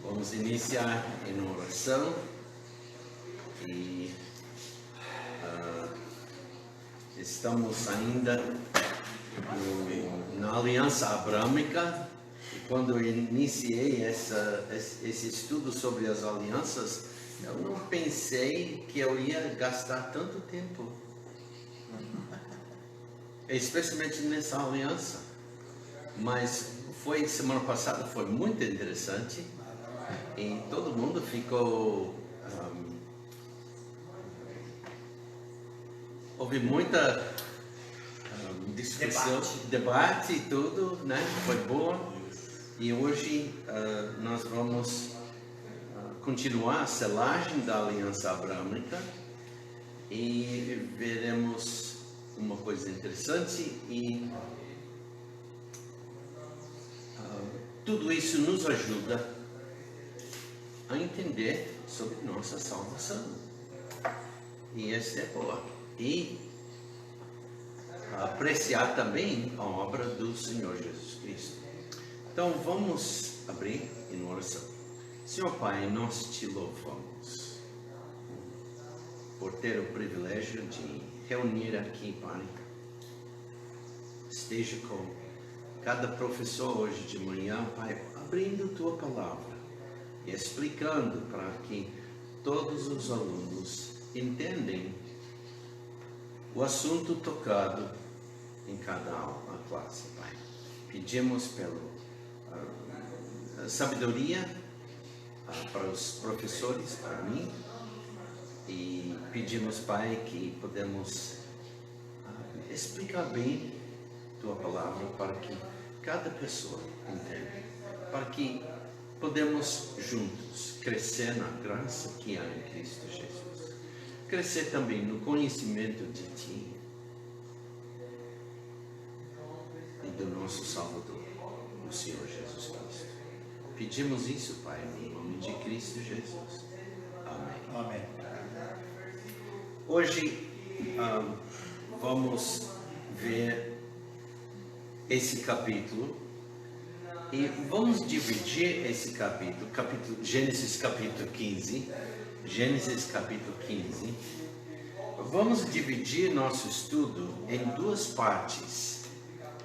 Vamos iniciar em oração e estamos ainda na Aliança Abrâmica. E quando eu iniciei esse estudo sobre as alianças, eu não pensei que eu ia gastar tanto tempo, especialmente nessa aliança. Mas semana passada foi muito interessante e todo mundo ficou houve muita discussão, debate e tudo, né? Foi boa. E hoje nós vamos continuar a selagem da Aliança Abrâmica e veremos uma coisa interessante e tudo isso nos ajuda a entender sobre nossa salvação. E essa é boa. E apreciar também a obra do Senhor Jesus Cristo. Então vamos abrir em oração. Senhor Pai, nós te louvamos por ter o privilégio de reunir aqui, Pai. Esteja com cada professor hoje de manhã, Pai, abrindo tua palavra e explicando para que todos os alunos entendam o assunto tocado em cada aula, classe, Pai. Pedimos pela sabedoria para os professores, para mim, e pedimos, Pai, que podemos explicar bem tua palavra para que cada pessoa entenda, para que podemos juntos crescer na graça que há em Cristo Jesus, crescer também no conhecimento de Ti e do nosso Salvador, o Senhor Jesus Cristo. Pedimos isso, Pai, no nome de Cristo Jesus. Amém. Amém. Hoje vamos ver esse capítulo e vamos dividir esse capítulo, Gênesis capítulo 15. Vamos dividir nosso estudo em duas partes.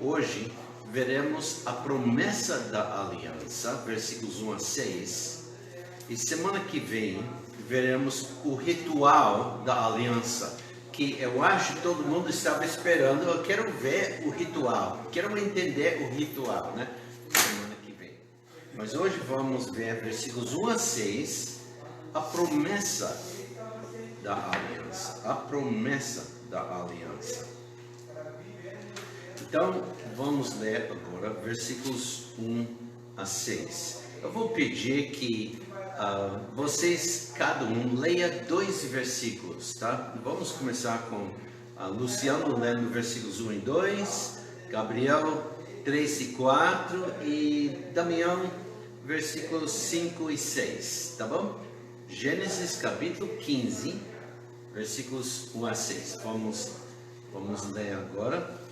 Hoje veremos a promessa da aliança, versículos 1 a 6, e semana que vem veremos o ritual da aliança, que eu acho que todo mundo estava esperando. Eu quero ver o ritual, quero entender o ritual, né? Semana que vem. Mas hoje vamos ver versículos 1 a 6, a promessa da aliança, a promessa da aliança. Então, vamos ler agora versículos 1 a 6. Eu vou pedir que vocês, cada um, leia 2 versículos, tá? Vamos começar com Luciano lendo versículos 1 e 2, Gabriel 3 e 4 e Damião versículos 5 e 6, tá bom? Gênesis capítulo 15, versículos 1 a 6. Vamos ler agora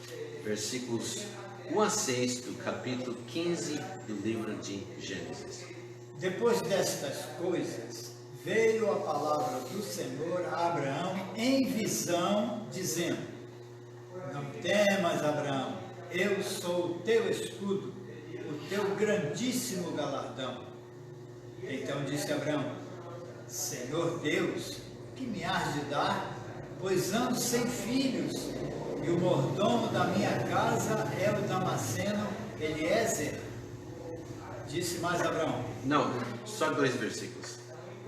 versículos 1 a 6 do capítulo 15 do livro de Gênesis. Depois destas coisas, veio a palavra do Senhor a Abraão em visão, dizendo: Não temas, Abraão, eu sou o teu escudo, o teu grandíssimo galardão. Então disse Abraão: Senhor Deus, que me has de dar? Pois ando sem filhos, e o mordomo da minha casa é o Damasceno Eliezer. Disse mais Abraão. Não, só 2 versículos.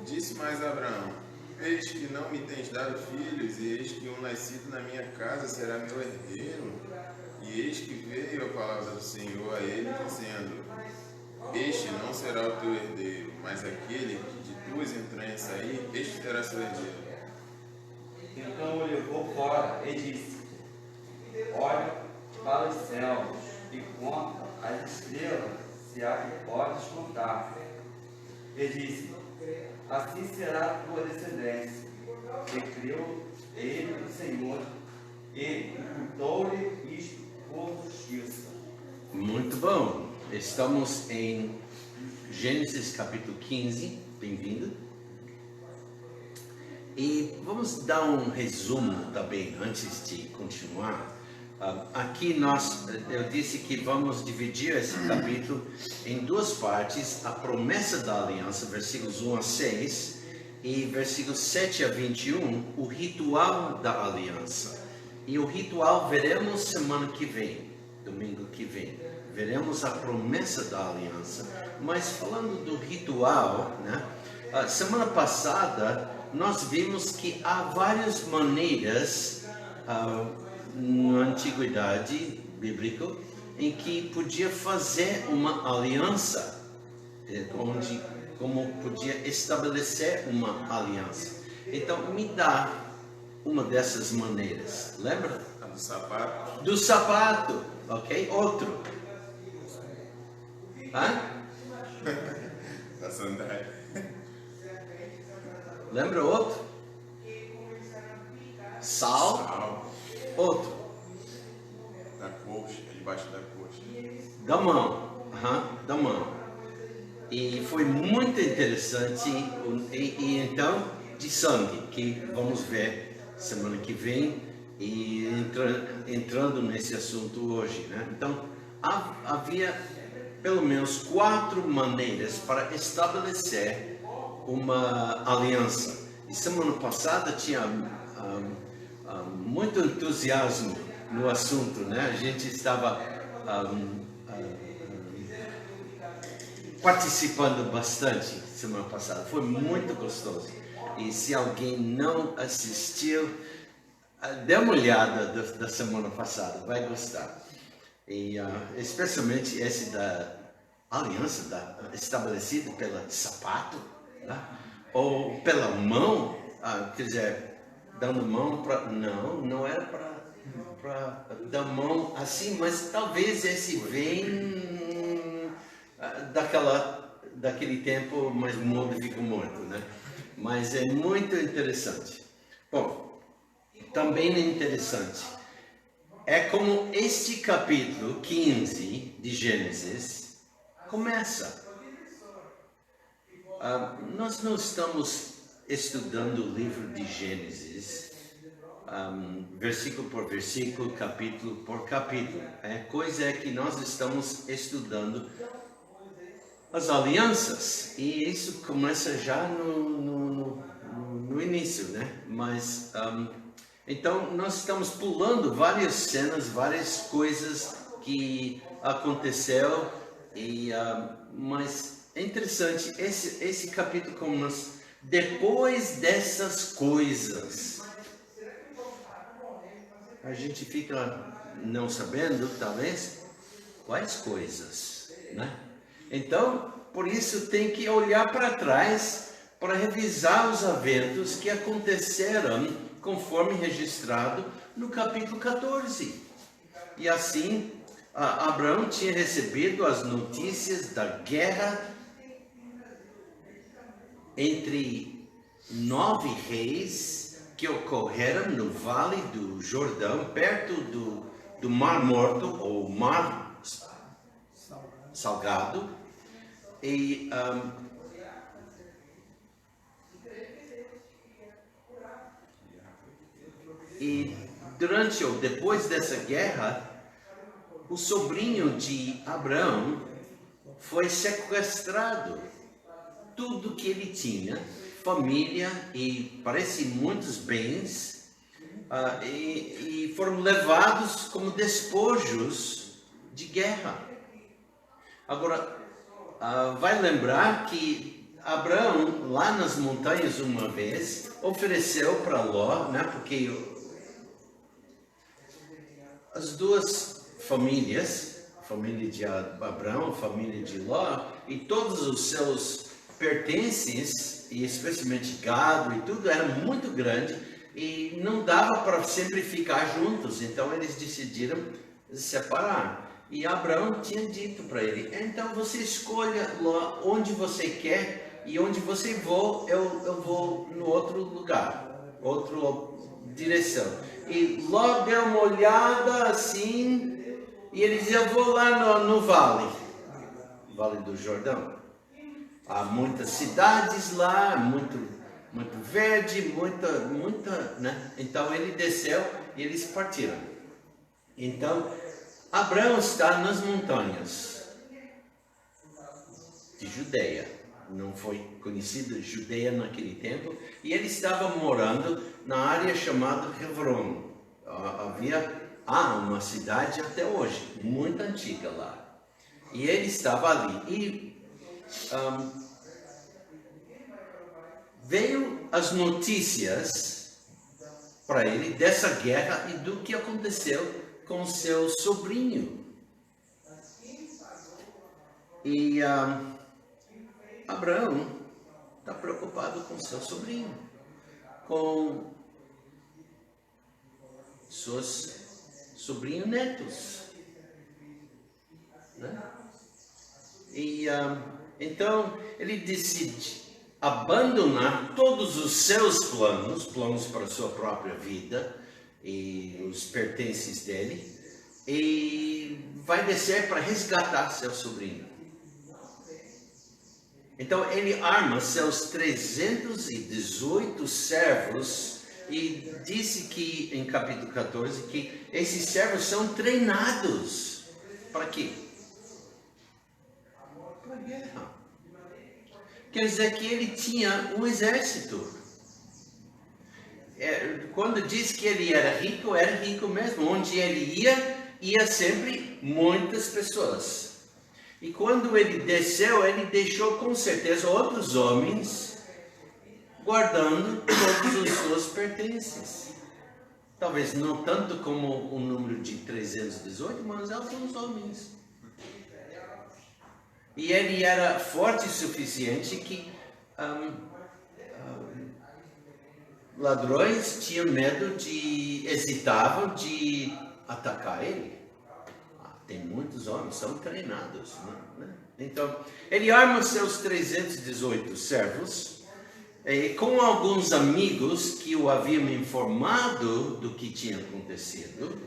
Disse mais Abraão: Eis que não me tens dado filhos, e eis que um nascido na minha casa será meu herdeiro. E eis que veio a palavra do Senhor a ele, dizendo: Este não será o teu herdeiro, mas aquele que de tuas entranhas sair, este será seu herdeiro. Então o levou fora e disse: Olha para os céus e conta as estrelas, se há que podes contar. E disse: Assim será a tua descendência. E creu ele no Senhor, e imputou-lhe isto por justiça. Muito bom. Estamos em Gênesis capítulo 15, bem-vindo. E vamos dar um resumo também, antes de continuar. Aqui eu disse que vamos dividir esse capítulo em duas partes. A promessa da aliança, versículos 1 a 6, e versículos 7 a 21, o ritual da aliança. E o ritual veremos semana que vem, domingo que vem. Veremos a promessa da aliança. Mas falando do ritual, né? Semana passada nós vimos que há várias maneiras na antiguidade bíblica em que podia fazer uma aliança, como podia estabelecer uma aliança. Então me dá uma dessas maneiras, lembra? Do sapato. Do sapato, ok? Outro. Da sandália. Lembra outro? Sal. Outro. Da coxa, debaixo da coxa. Da mão. Da mão. E foi muito interessante. E então, de sangue, que vamos ver semana que vem. E entrando nesse assunto hoje, né? Então, havia pelo menos 4 maneiras para estabelecer uma aliança. E semana passada tinha muito entusiasmo no assunto, né? A gente estava participando bastante semana passada. Foi muito gostoso. E se alguém não assistiu, dê uma olhada da semana passada, vai gostar. E especialmente esse da aliança estabelecida pelo sapato, tá? Ou pela mão, quer dizer, dando mão para... Não era para dar mão assim, mas talvez esse vem daquele tempo, mas modificou muito, né? Mas é muito interessante. Bom, também é interessante. É como este capítulo 15 de Gênesis começa. Nós não estamos estudando o livro de Gênesis, versículo por versículo, capítulo por capítulo. Coisa é que nós estamos estudando as alianças, e isso começa já no início, né? Mas então nós estamos pulando várias cenas, várias coisas que aconteceu, mas é interessante, esse capítulo começa depois dessas coisas. A gente fica não sabendo, talvez, quais coisas, né? Então, por isso tem que olhar para trás para revisar os eventos que aconteceram conforme registrado no capítulo 14. E assim, Abraão tinha recebido as notícias da guerra entre 9 reis que ocorreram no Vale do Jordão, perto do Mar Morto, ou Mar Salgado. E durante ou depois dessa guerra, o sobrinho de Abraão foi sequestrado. Tudo que ele tinha, família e parece muitos bens, e foram levados como despojos de guerra. Agora, vai lembrar que Abraão, lá nas montanhas uma vez, ofereceu para Ló, né, porque as duas famílias, a família de Abraão, a família de Ló, e todos os seus pertences, e especialmente gado e tudo, era muito grande, e não dava para sempre ficar juntos, então eles decidiram separar. E Abraão tinha dito para ele, então você escolha lá onde você quer, e onde você for, eu vou no outro lugar, outra direção. E Ló deu uma olhada assim, e ele dizia, eu vou lá no vale do Jordão. Há muitas cidades lá, muito verde, muita, né? Então ele desceu e eles partiram. Então, Abraão está nas montanhas de Judeia. Não foi conhecida Judeia naquele tempo. E ele estava morando na área chamada Hebron. Há uma cidade até hoje, muito antiga lá. E ele estava ali. E veio as notícias para ele dessa guerra e do que aconteceu com seu sobrinho. E Abraão está preocupado com seu sobrinho, com seus sobrinhos netos, né? E então ele decide abandonar todos os seus planos para a sua própria vida e os pertences dele, e vai descer para resgatar seu sobrinho. Então ele arma seus 318 servos e disse que, em capítulo 14, que esses servos são treinados. Para quê? Para a guerra. Quer dizer que ele tinha um exército. Quando diz que ele era rico mesmo. Onde ele ia sempre muitas pessoas. E quando ele desceu, ele deixou com certeza outros homens guardando todos os seus pertences. Talvez não tanto como o número de 318, mas alguns homens. E ele era forte o suficiente que ladrões tinham medo hesitavam de atacar ele. Tem muitos homens, são treinados, né? Então, ele arma seus 318 servos, com alguns amigos que o haviam informado do que tinha acontecido,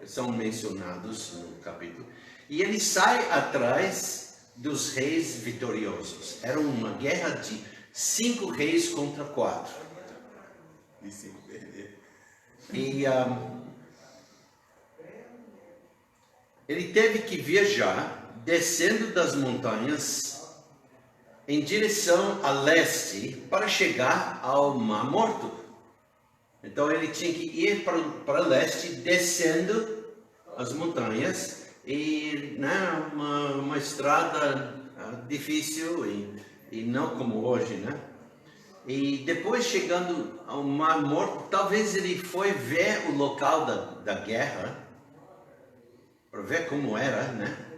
são mencionados no capítulo, e ele sai atrás dos reis vitoriosos. Era uma guerra de 5 reis contra 4. E 5 perder. E ele teve que viajar, descendo das montanhas, em direção a leste, para chegar ao Mar Morto. Então ele tinha que ir para leste, descendo as montanhas, e né, uma estrada difícil, e não como hoje, né? E depois, chegando ao Mar Morto, talvez ele foi ver o local da guerra, para ver como era, né?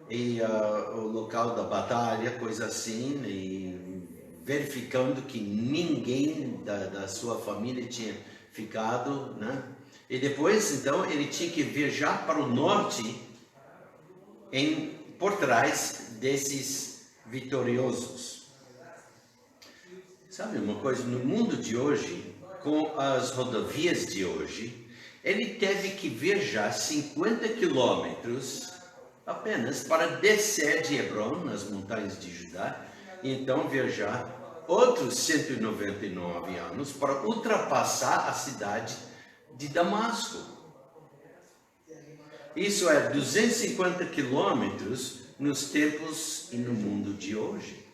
E o local da batalha, coisa assim, e verificando que ninguém da sua família tinha ficado, né? E depois, então, ele tinha que viajar para o norte, por trás desses vitoriosos. Sabe uma coisa? No mundo de hoje, com as rodovias de hoje, ele teve que viajar 50 quilômetros apenas para descer de Hebron, nas montanhas de Judá, e então viajar outros 199 anos para ultrapassar a cidade de Damasco. Isso é 250 quilômetros nos tempos e no mundo de hoje.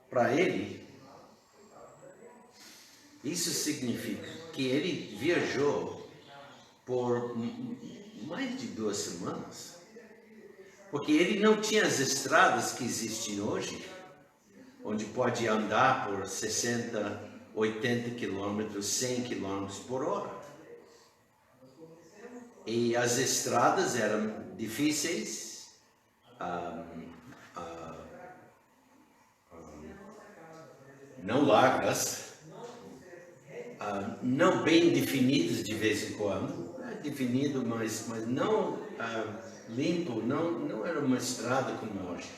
Para ele, isso significa que ele viajou por mais de 2 semanas, porque ele não tinha as estradas que existem hoje, onde pode andar por 60, 80 quilômetros, 100 quilômetros por hora. E as estradas eram difíceis, não largas, não bem definidas de vez em quando, definido, mas não limpo, não era uma estrada como hoje.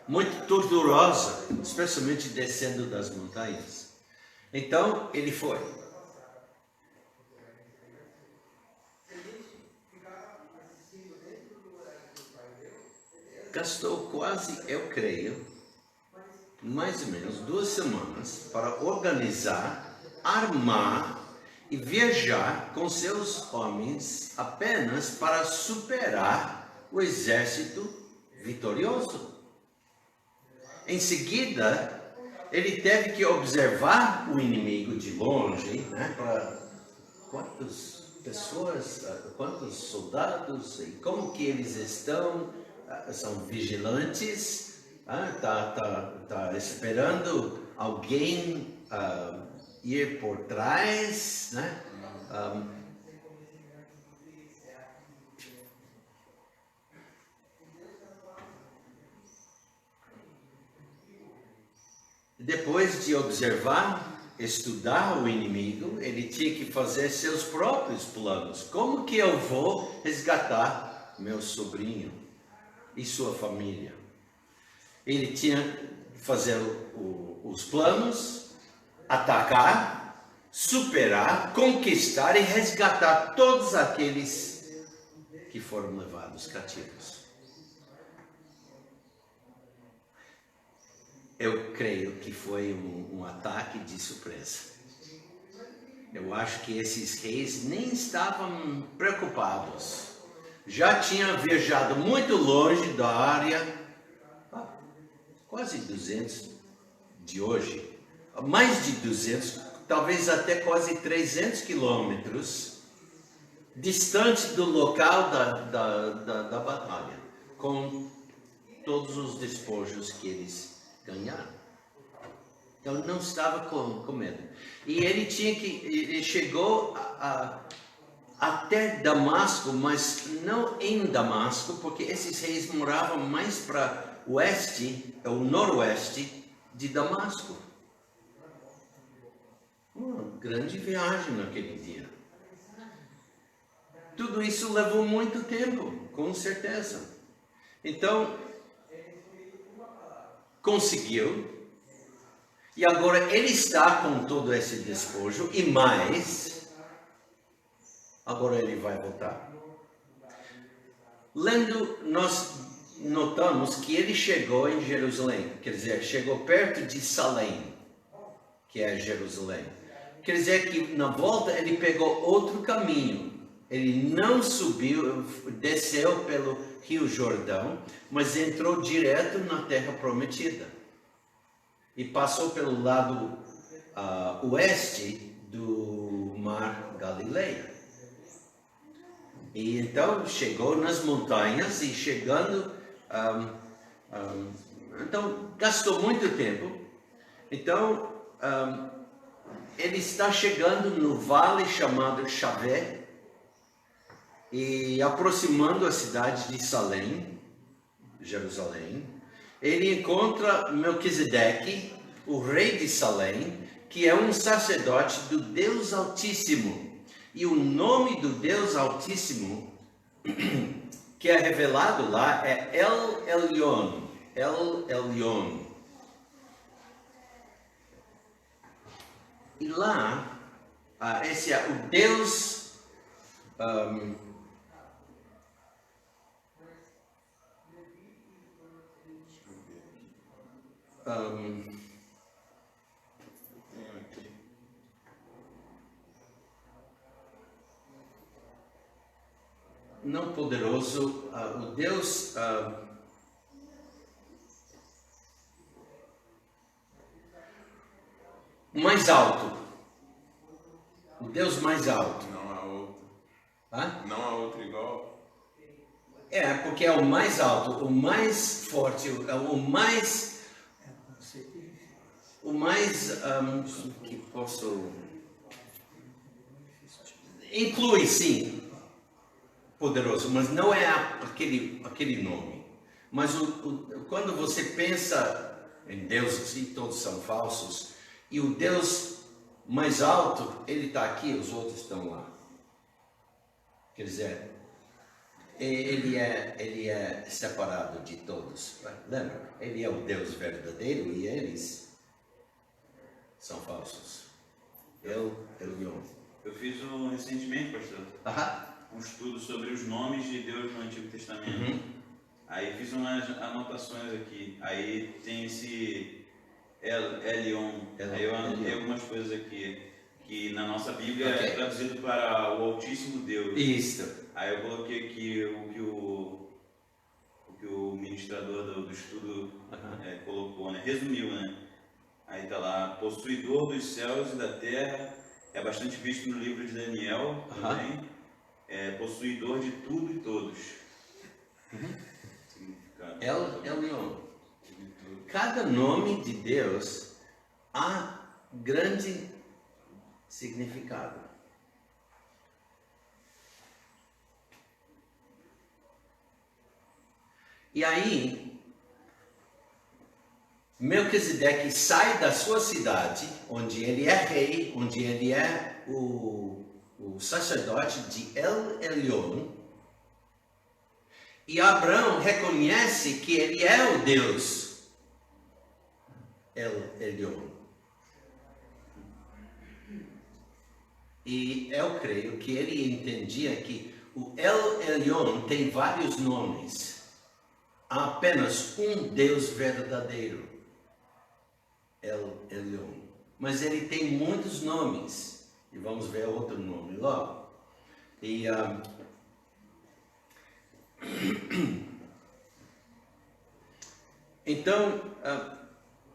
Muito torturosa, especialmente descendo das montanhas. Então ele foi. gastou quase, eu creio, mais ou menos 2 semanas para organizar, armar e viajar com seus homens apenas para superar o exército vitorioso. Em seguida, ele teve que observar o inimigo de longe, né, para quantas pessoas, quantos soldados, e como que eles estão, são vigilantes, tá esperando alguém ir por trás, né? Depois de observar, estudar o inimigo, ele tinha que fazer seus próprios planos. Como que eu vou resgatar meu sobrinho e sua família? Ele tinha que fazer os planos, atacar, superar, conquistar e resgatar todos aqueles que foram levados cativos. Eu creio que foi um ataque de surpresa. Eu acho que esses reis nem estavam preocupados. Já tinham viajado muito longe da área, quase 200 de hoje, mais de 200, talvez até quase 300 quilômetros, distante do local da batalha, com todos os despojos que eles ganharam. Então não estava com medo. E ele chegou até Damasco, mas não em Damasco, porque esses reis moravam mais para oeste, ou noroeste de Damasco. Uma grande viagem naquele dia. Tudo isso levou muito tempo, com certeza. Então, conseguiu, e agora ele está com todo esse despojo, e mais, agora ele vai voltar. Lendo, nós notamos que ele chegou em Jerusalém, quer dizer, chegou perto de Salém, que é Jerusalém. Quer dizer que na volta ele pegou outro caminho. Ele não subiu, desceu pelo Rio Jordão, mas entrou direto na Terra Prometida. E passou pelo lado oeste do Mar Galileia. E então chegou nas montanhas e chegando... então gastou muito tempo. Então ele está chegando no vale chamado Chavé, e aproximando a cidade de Salém, Jerusalém, ele encontra Melquisedeque, o rei de Salém, que é um sacerdote do Deus Altíssimo. E o nome do Deus Altíssimo que é revelado lá é El Elyon. El Elyon. E lá, esse é o Deus não poderoso, o Deus mais alto, o Deus mais alto. Não há outro. Hã? Não há outro igual. É, porque é o mais alto, o mais forte, o mais que posso inclui sim poderoso, mas não é aquele nome. Mas quando você pensa em deuses, e todos são falsos, e o Deus mais alto, ele está aqui, os outros estão lá. Quer dizer, ele é separado de todos. Lembra? Ele é o Deus verdadeiro e eles são falsos. Eu. Eu fiz recentemente, pastor, um estudo sobre os nomes de Deus no Antigo Testamento. Uhum. Aí fiz umas anotações aqui. Aí tem esse Elion. Aí eu anotei algumas coisas aqui que na nossa Bíblia é traduzido para o Altíssimo Deus. Isso. Aí eu coloquei aqui o que o ministrador do estudo colocou, né? Resumiu, né? Aí tá lá, possuidor dos céus e da terra, é bastante visto no livro de Daniel também, é possuidor de tudo e todos. Elion. Cada nome de Deus há grande significado. E aí, Melquisedeque sai da sua cidade, onde ele é rei, onde ele é o sacerdote de El Elyon, e Abraão reconhece que ele é o Deus El Elyon. E eu creio que ele entendia que o El Elyon tem vários nomes. Há apenas um Deus verdadeiro, El Elyon. Mas ele tem muitos nomes. E vamos ver outro nome logo. E então,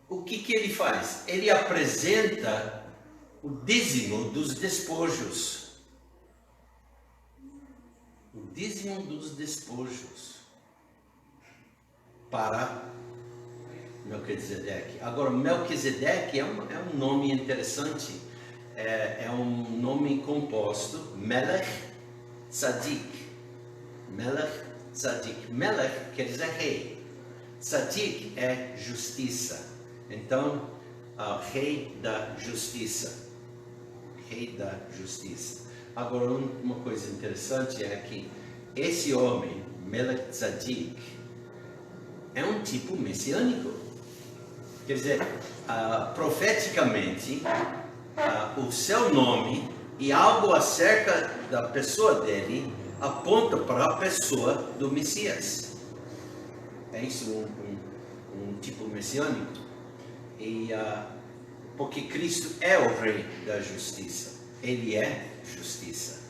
o que ele faz? Ele apresenta o dízimo dos despojos. O dízimo dos despojos para Melquisedeque. Agora, Melquisedeque é um nome interessante. É um nome composto, Melech Tzadik. Melech Tzadik. Melech quer dizer rei. Tzadik é justiça. Então, rei da justiça. Rei da justiça. Agora, uma coisa interessante é que esse homem, Melech Tzadik, é um tipo messiânico. Quer dizer, profeticamente, o seu nome e algo acerca da pessoa dele aponta para a pessoa do Messias. É isso um tipo messiânico. E porque Cristo é o rei da justiça. Ele é justiça.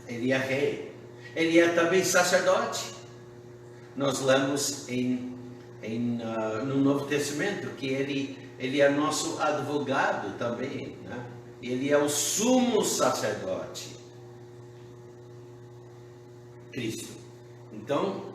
Ele é rei. Ele é também sacerdote. Nós lemos no Novo Testamento que ele é nosso advogado também, né? Ele é o sumo sacerdote, Cristo. Então,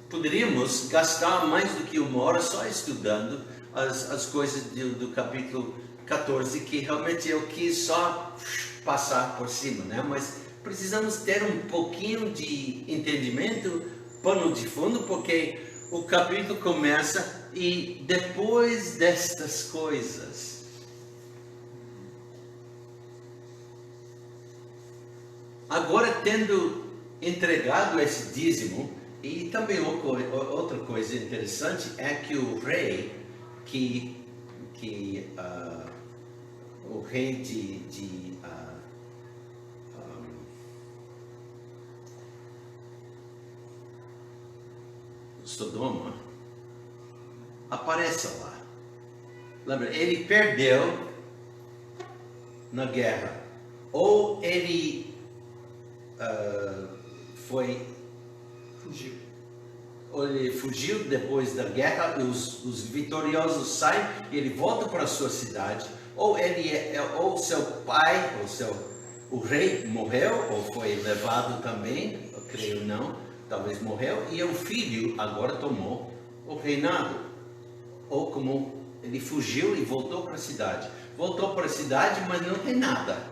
poderíamos gastar mais do que uma hora só estudando as coisas do capítulo 14, que realmente eu quis só passar por cima, né? Mas precisamos ter um pouquinho de entendimento, pano de fundo, porque o capítulo começa e depois destas coisas. Agora, tendo entregado esse dízimo, e também outra coisa interessante é que o rei, o rei de Sodoma, aparece lá. Lembra, ele perdeu na guerra, ou ele fugiu depois da guerra, os vitoriosos saem e ele volta para a sua cidade, ou ou seu pai, o rei morreu, ou foi levado também, eu creio não, talvez morreu, e o filho agora tomou o reinado. Ou como ele fugiu e voltou para a cidade. Voltou para a cidade, mas não tem nada.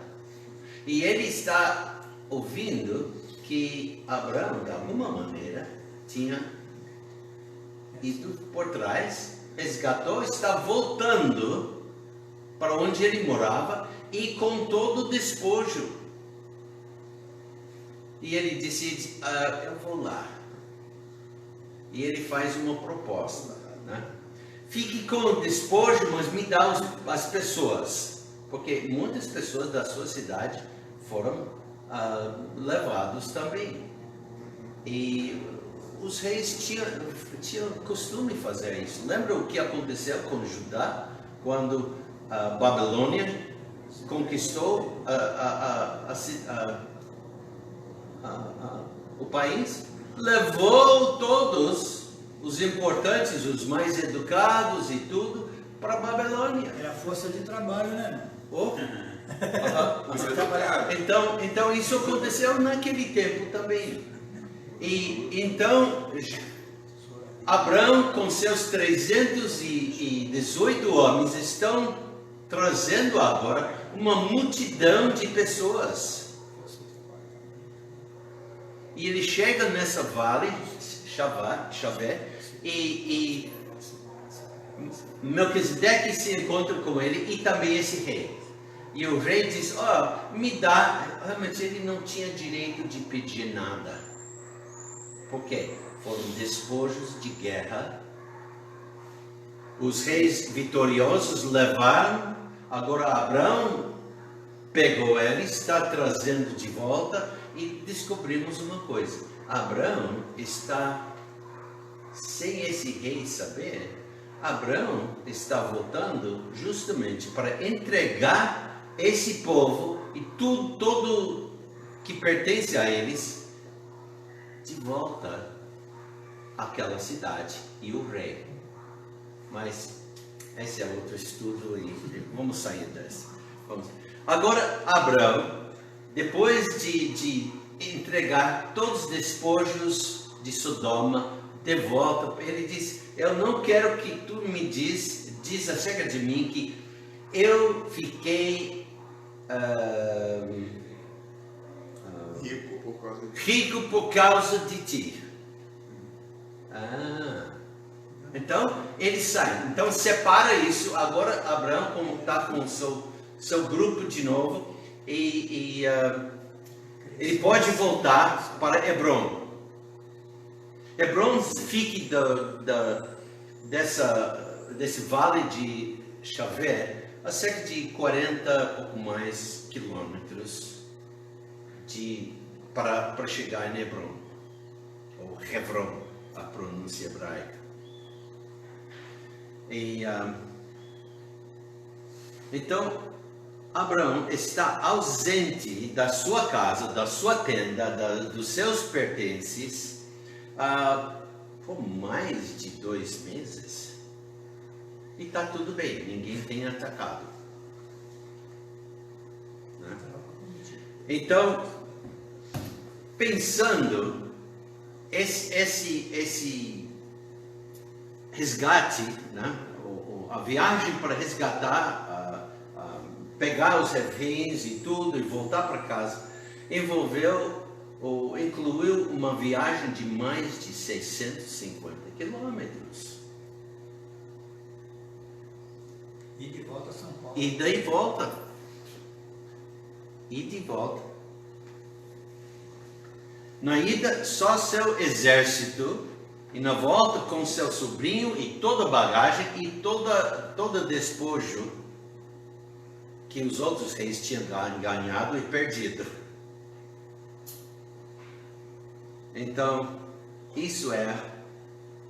E ele está ouvindo que Abraão, de alguma maneira, tinha ido por trás, resgatou, está voltando para onde ele morava e com todo o despojo. E ele decide, eu vou lá. E ele faz uma proposta, né? Fique com o despojo, mas me dá as pessoas. Porque muitas pessoas da sua cidade foram levados também. E os reis tinham costume de fazer isso. Lembra o que aconteceu com Judá quando a Babilônia conquistou o país? Levou todos os importantes, os mais educados e tudo para a Babilônia. Era força de trabalho, né? Oh. Você trabalhava. Então isso aconteceu naquele tempo também. E então Abraão com seus 318 homens estão trazendo agora uma multidão de pessoas. E ele chega nessa vale, Chavé, e Melquisedeque se encontra com ele e também esse rei. E o rei diz, me dá, mas ele não tinha direito de pedir nada. Por quê? Foram despojos de guerra. Os reis vitoriosos levaram, agora Abraão pegou ele, está trazendo de volta e descobrimos uma coisa. Abraão está, sem esse rei saber, Abraão está voltando justamente para entregar esse povo e tudo que pertence a eles de volta àquela cidade e o rei. Mas esse é outro estudo e vamos sair dessa. Agora Abraão, depois de entregar todos os despojos de Sodoma de volta, ele diz, eu não quero que tu me diz acerca de mim que eu fiquei rico por causa de ti. Então ele sai. Então separa isso. Agora Abraão, como está com o seu grupo de novo, e ele pode voltar para Hebron. Hebron fica desse vale de Chavé a cerca de 40 pouco mais quilômetros para chegar em Hebron, ou Hebron, a pronúncia hebraica. Então Abraão está ausente da sua casa, da sua tenda, dos seus pertences por mais de 2 meses. E está tudo bem, ninguém tem atacado. Né? Então, pensando, esse resgate, né? A viagem para resgatar, pegar os reféns e tudo e voltar para casa, incluiu uma viagem de mais de 650 quilômetros. E de volta a São Paulo. E daí volta. E de volta. Na ida, só seu exército. E na volta, com seu sobrinho e toda a bagagem e todo despojo que os outros reis tinham ganhado e perdido. Então, isso é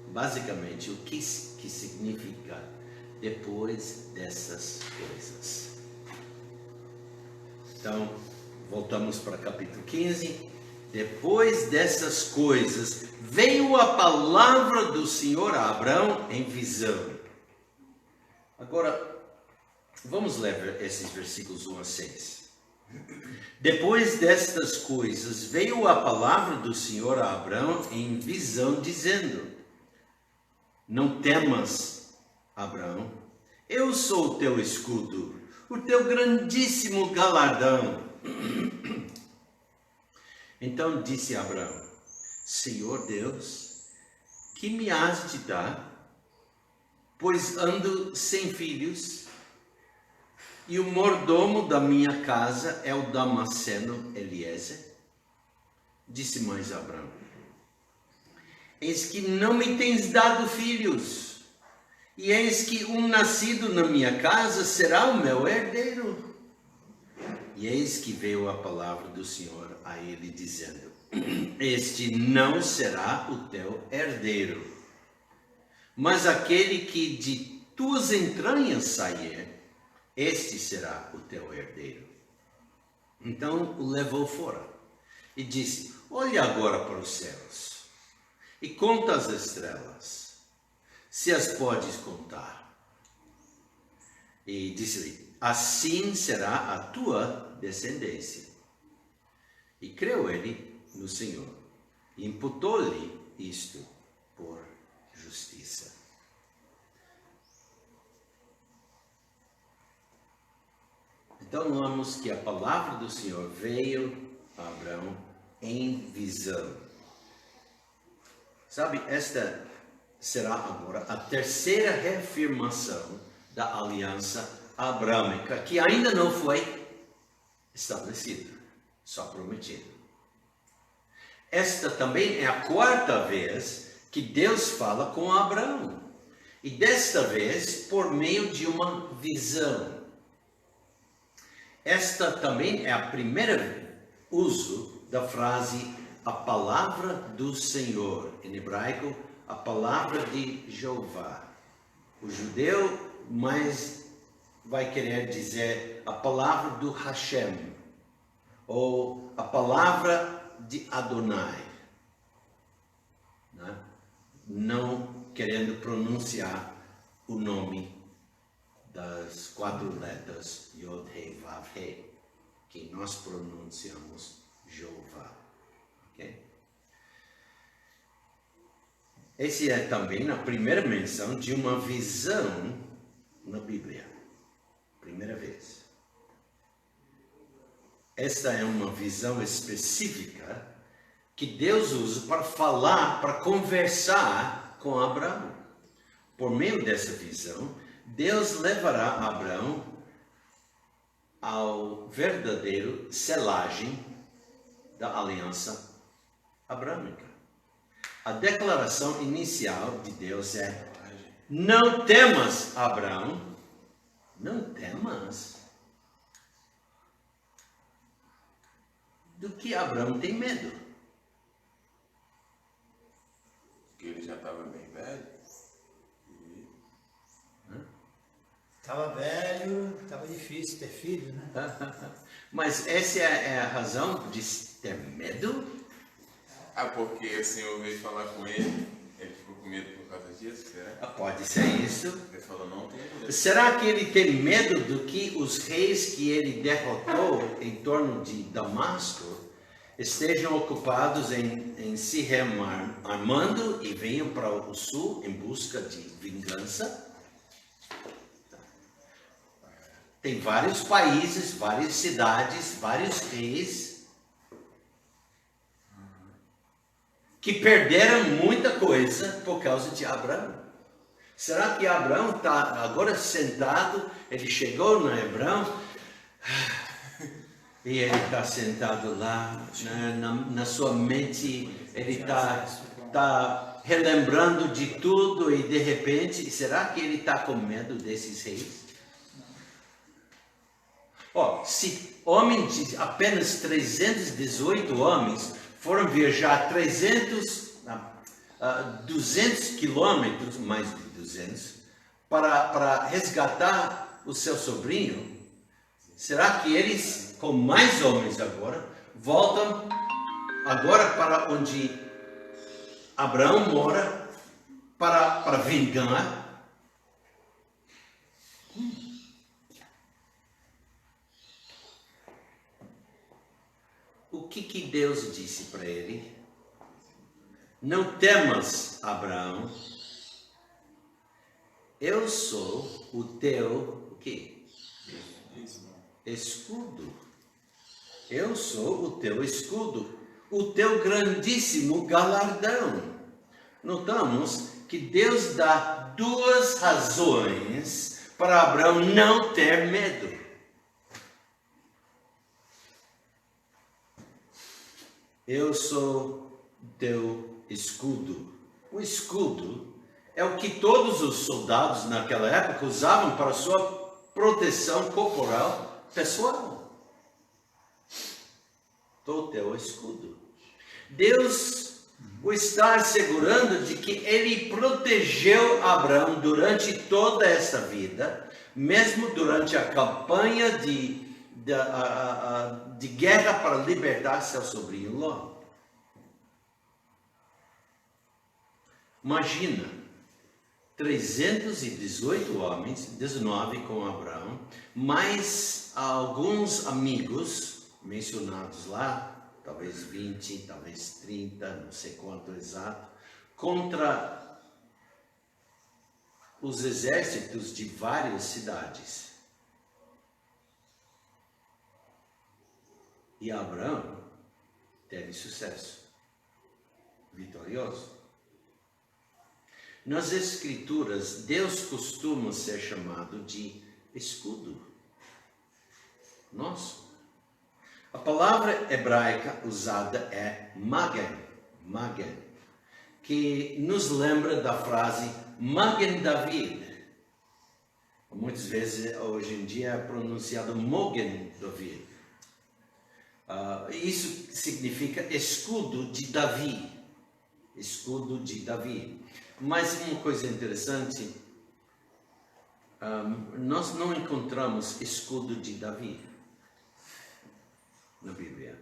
basicamente o que significa depois dessas coisas. Então, voltamos para capítulo 15. Depois dessas coisas, veio a palavra do Senhor a Abraão em visão. Agora, vamos ler esses versículos 1 a 6. Depois destas coisas, veio a palavra do Senhor a Abraão em visão, dizendo: não temas, Abraão, eu sou o teu escudo, o teu grandíssimo galardão. Então disse Abraão: Senhor Deus, que me has de dar? Pois ando sem filhos, e o mordomo da minha casa é o Damasceno Eliezer. Disse mais Abraão: eis que não me tens dado filhos, e eis que um nascido na minha casa será o meu herdeiro. E eis que veio a palavra do Senhor a ele, dizendo: este não será o teu herdeiro, mas aquele que de tuas entranhas sair, este será o teu herdeiro. Então o levou fora e disse: olha agora para os céus e conta as estrelas, se as podes contar. E disse-lhe: assim será a tua descendência. E creu ele no Senhor, e imputou-lhe isto por justiça. Então vemos que a palavra do Senhor veio a Abraão em visão. Sabe, esta será agora a terceira reafirmação da aliança abrâmica, que ainda não foi estabelecida, só prometido. Esta também é a quarta vez que Deus fala com Abraão, e desta vez por meio de uma visão. Esta também é a primeira uso da frase a palavra do Senhor, em hebraico, a palavra de Jeová. O judeu mais vai querer dizer a palavra do Hashem, ou a palavra de Adonai, né? Não querendo pronunciar o nome das 4 letras Yod, He, Vav, He, que nós pronunciamos Jeová. Okay? Essa é também a primeira menção de uma visão na Bíblia. Primeira vez. Esta é uma visão específica que Deus usa para falar, para conversar com Abraão. Por meio dessa visão, Deus levará Abraão ao verdadeiro selagem da aliança abrâmica. A declaração inicial de Deus é: não temas, Abraão, não temas. Do que Abraão tem medo? Porque ele já estava bem velho. Estava velho, estava difícil ter filho, né? Mas essa é a razão de ter medo? Ah, porque o Senhor veio falar com ele ficou com medo por causa disso, será? Pode ser isso. Ele falou: não tem medo. Será que ele tem medo do que os reis que ele derrotou em torno de Damasco estejam ocupados em se rearmando e venham para o sul em busca de vingança? Tem vários países, várias cidades, vários reis que perderam muita coisa por causa de Abraão. Será que Abraão está agora sentado? Ele chegou no Hebrão e ele está sentado lá, na sua mente, ele está relembrando de tudo e de repente, será que ele está com medo desses reis? Se homens, apenas 318 homens foram viajar 200 quilômetros, mais de 200, para resgatar o seu sobrinho, será que eles, com mais homens agora, voltam agora para onde Abraão mora para vingar? O que Deus disse para ele? Não temas, Abraão. Eu sou o teu, o quê? Escudo. Eu sou o teu escudo, o teu grandíssimo galardão. Notamos que Deus dá 2 razões para Abraão não ter medo. Eu sou teu escudo. O escudo é o que todos os soldados naquela época usavam para sua proteção corporal pessoal. O teu escudo. Deus o está assegurando de que ele protegeu Abraão durante toda essa vida, mesmo durante a campanha de guerra para libertar seu sobrinho Ló. Imagina, 318 homens, 19 com Abraão, mais alguns amigos mencionados lá, talvez 20, talvez 30, não sei quanto exato, contra os exércitos de várias cidades. E Abraão teve sucesso, vitorioso. Nas Escrituras, Deus costuma ser chamado de escudo nosso. A palavra hebraica usada é Magen, que nos lembra da frase Magen David. Muitas vezes, hoje em dia, é pronunciado Mogen David. Isso significa escudo de Davi. Escudo de Davi. Mas uma coisa interessante, nós não encontramos escudo de Davi na Bíblia.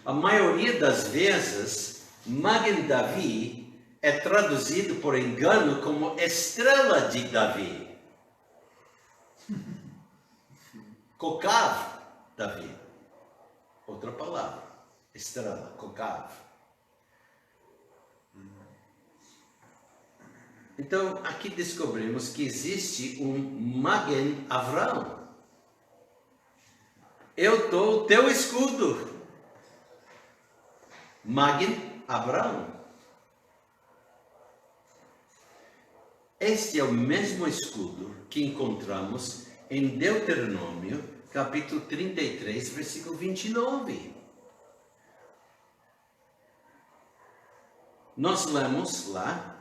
A maioria das vezes, Magen Davi é traduzido por engano como estrela de Davi. Kokav Davi. Outra palavra, estrela, Kokav. Então, aqui descobrimos que existe um Magen Avrão. Eu sou o teu escudo. Magen Avrão. Este é o mesmo escudo que encontramos em Deuteronômio, capítulo 33, versículo 29. Nós lemos lá,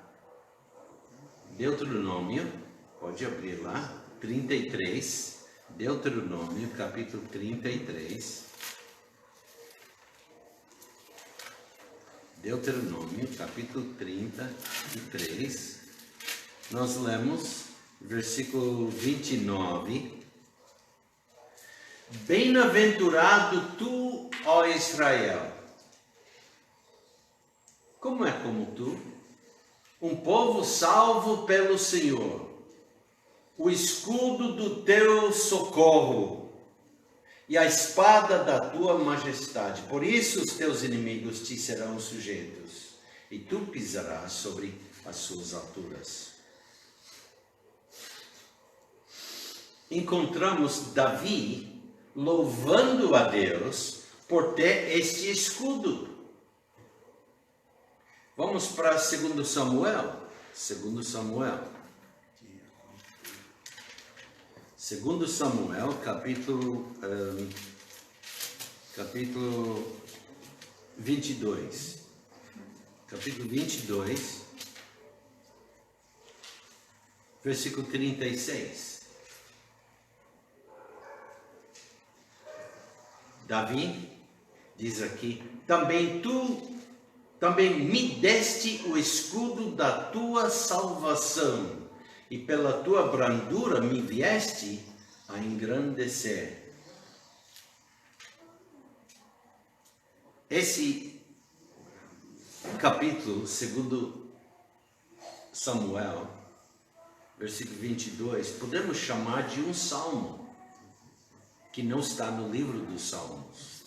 Deuteronômio, pode abrir lá, 33, Deuteronômio, capítulo 33. Deuteronômio, capítulo 33. Nós lemos, versículo 29. Bem-aventurado tu, ó Israel. Como é como tu? Um povo salvo pelo Senhor, o escudo do teu socorro e a espada da tua majestade. Por isso os teus inimigos te serão sujeitos, e tu pisarás sobre as suas alturas. Encontramos Davi louvando a Deus por ter este escudo. Vamos para 2 Samuel. 2 Samuel, capítulo 22. Capítulo 22, versículo 36. Davi diz aqui: também me deste o escudo da tua salvação, e pela tua brandura me vieste a engrandecer. Esse capítulo, 2 Samuel, versículo 22, podemos chamar de um salmo, que não está no livro dos Salmos.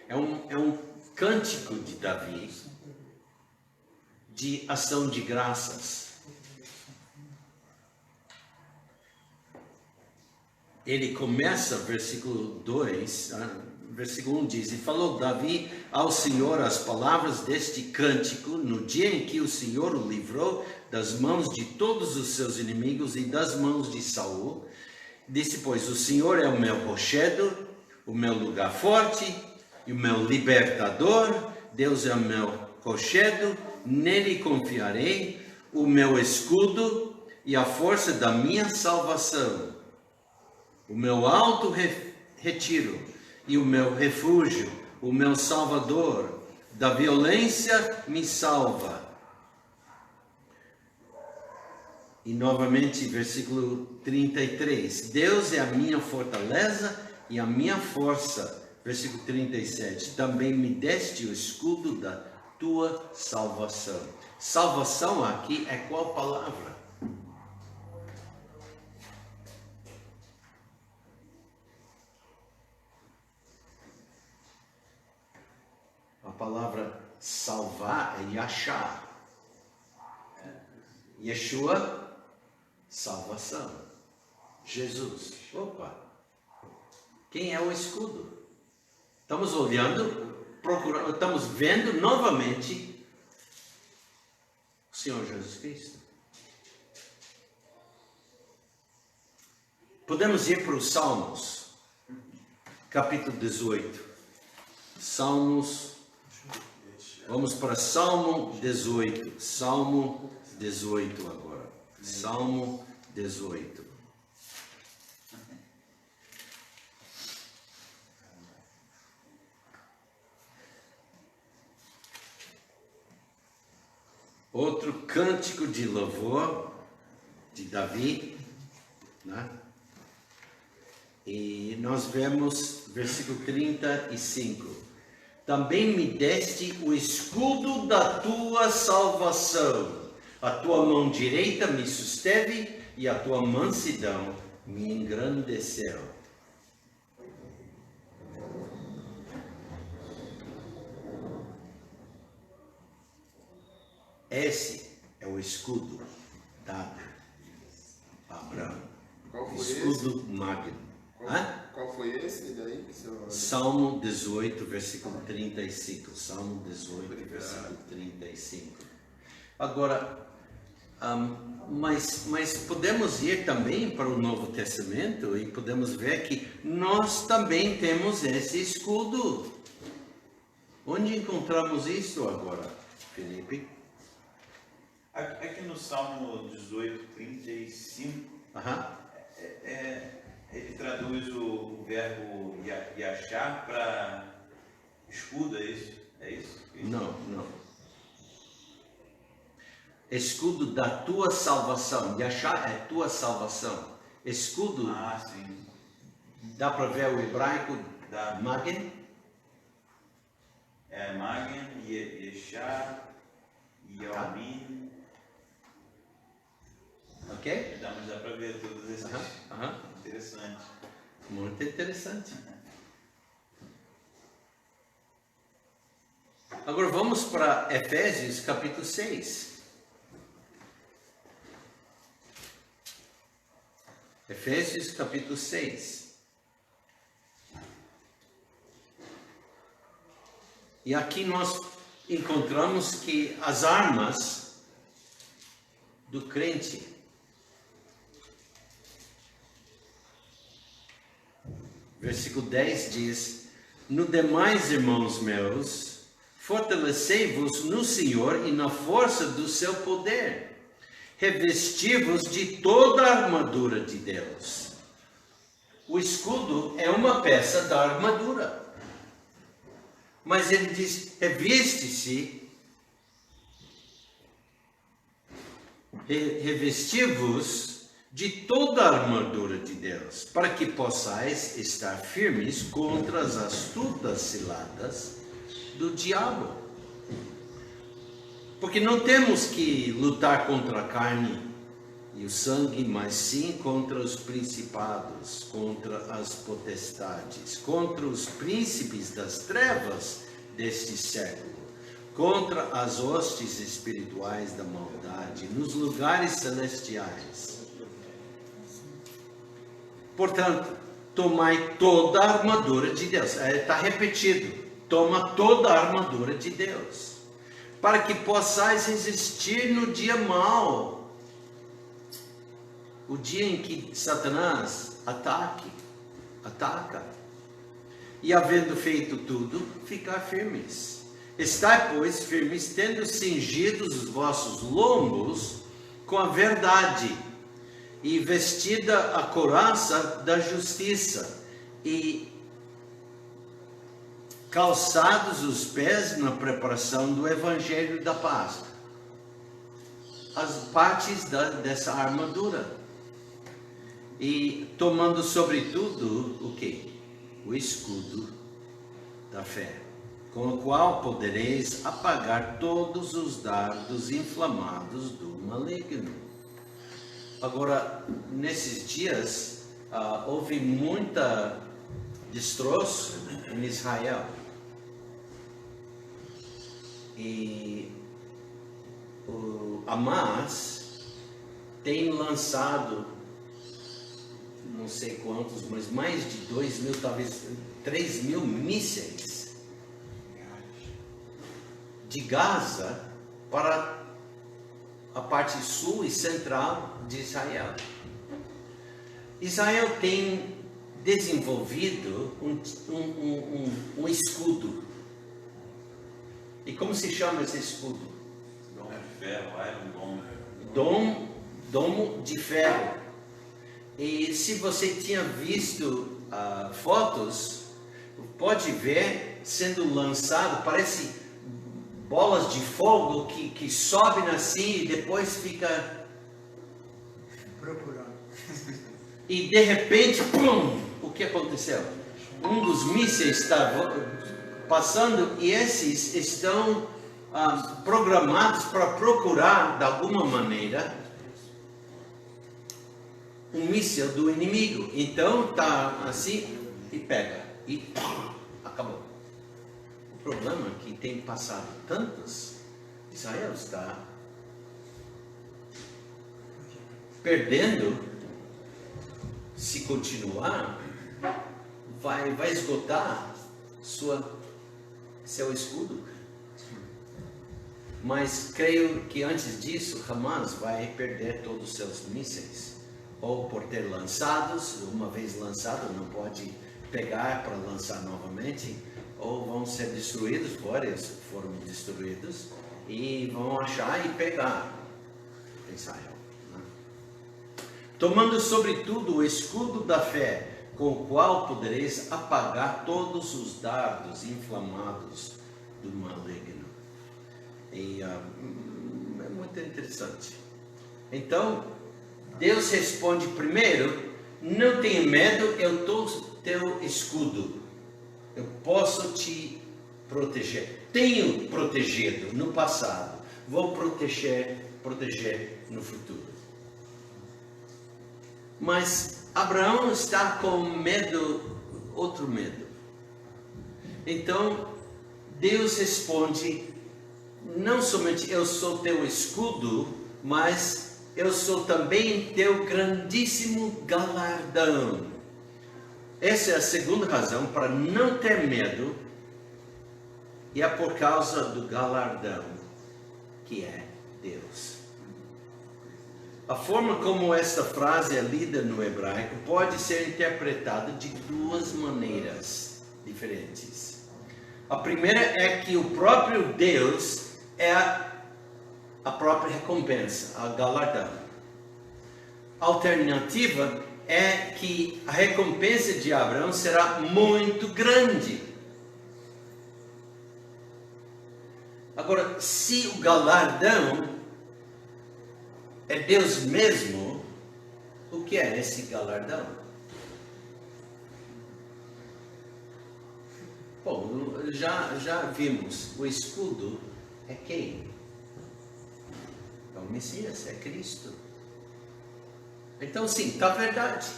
É um cântico de Davi, de ação de graças. Ele começa, versículo 2, versículo 1 diz: e falou Davi ao Senhor as palavras deste cântico no dia em que o Senhor o livrou das mãos de todos os seus inimigos e das mãos de Saul. Disse, pois, o Senhor é o meu rochedo, o meu lugar forte e o meu libertador. Deus é o meu rochedo, nele confiarei, o meu escudo e a força da minha salvação, o meu alto retiro e o meu refúgio, o meu Salvador, da violência me salva. E novamente, versículo 33. Deus é a minha fortaleza e a minha força. Versículo 37. Também me deste o escudo da tua salvação. Salvação aqui é qual palavra? A palavra salvar é Yashar. Yeshua, salvação. Jesus. Opa! Quem é o escudo? Estamos olhando, procurando, estamos vendo novamente o Senhor Jesus Cristo. Podemos ir para os Salmos, capítulo 18. Salmos, vamos para Salmo 18. Salmo 18 agora. Salmo 18. Outro cântico de louvor de Davi, né? E nós vemos versículo 35. Também me deste o escudo da tua salvação. A tua mão direita me susteve e a tua mansidão me engrandeceu. Esse é o escudo dado a Abraão. Qual foi Escudo magno. Qual foi esse daí? Que seu... Salmo 18, versículo 35. Salmo 18, versículo 35. Agora, mas podemos ir também para o Novo Testamento e podemos ver que nós também temos esse escudo. Onde encontramos isso agora, Felipe? Aqui no Salmo 18, 35, ele traduz o verbo yachar para escudo, é isso? É isso? Não. Escudo da tua salvação. Yachar é tua salvação. Escudo, Sim. dá para ver o hebraico da Magen? É Magen, Yeshar, Yomin. Ok? Dá para ver todos esses. Interessante. Muito interessante. Agora vamos para Efésios capítulo 6. Efésios capítulo 6. E aqui nós encontramos que as armas do crente. Versículo 10 diz: no demais, irmãos meus, fortalecei-vos no Senhor e na força do seu poder. Revesti-vos de toda a armadura de Deus. O escudo é uma peça da armadura. Mas ele diz: reveste-se, revesti-vos de toda a armadura de Deus, para que possais estar firmes contra as astutas ciladas do diabo. Porque não temos que lutar contra a carne e o sangue, mas sim contra os principados, contra as potestades, contra os príncipes das trevas deste século, contra as hostes espirituais da maldade nos lugares celestiais. Portanto, tomai toda a armadura de Deus. Está repetido. Toma toda a armadura de Deus, para que possais resistir no dia mau, o dia em que Satanás ataca, e havendo feito tudo, ficar firmes. Estai, pois, firmes, tendo cingidos os vossos lombos com a verdade, e vestida a couraça da justiça, e calçados os pés na preparação do Evangelho da Paz. As partes dessa armadura. E tomando sobretudo o quê? O escudo da fé, com o qual podereis apagar todos os dardos inflamados do maligno. Agora, nesses dias, houve muita destroço em Israel. E o Hamas tem lançado, não sei quantos, mas mais de 2.000, talvez 3.000 mísseis de Gaza para a parte sul e central de Israel. Israel tem desenvolvido um escudo. E como se chama esse escudo? Não é ferro, Iron Domo de ferro. E se você tinha visto fotos, pode ver sendo lançado, parece bolas de fogo que sobem assim e depois fica Procurando. E de repente, pum, o que aconteceu? Um dos mísseis está passando e esses estão programados para procurar, de alguma maneira, um míssil do inimigo. Então está assim e pega e pum, acabou. O problema é que tem passado tantos, Israel está perdendo. Se continuar, vai esgotar seu escudo. Mas creio que antes disso, Hamas vai perder todos os seus mísseis. Ou por ter lançados, uma vez lançado, não pode pegar para lançar novamente. Ou vão ser destruídos, vários foram destruídos, e vão achar e pegar Israel. Tomando sobretudo o escudo da fé, com o qual podereis apagar todos os dardos inflamados do maligno. E é muito interessante. Então, Deus responde primeiro: não tenha medo, eu sou teu escudo. Eu posso te proteger. Tenho protegido no passado, vou proteger no futuro. Mas Abraão está com medo, outro medo. Então, Deus responde: não somente eu sou teu escudo, mas eu sou também teu grandíssimo galardão. Essa é a segunda razão para não ter medo, e é por causa do galardão, que é Deus. A forma como esta frase é lida no hebraico pode ser interpretada de duas maneiras diferentes. A primeira é que o próprio Deus é a própria recompensa, a galardão. A alternativa é que a recompensa de Abraão será muito grande. Agora, se o galardão é Deus mesmo, o que é esse galardão? Bom, já vimos, o escudo é quem? É o Messias, é Cristo. Então sim, está verdade.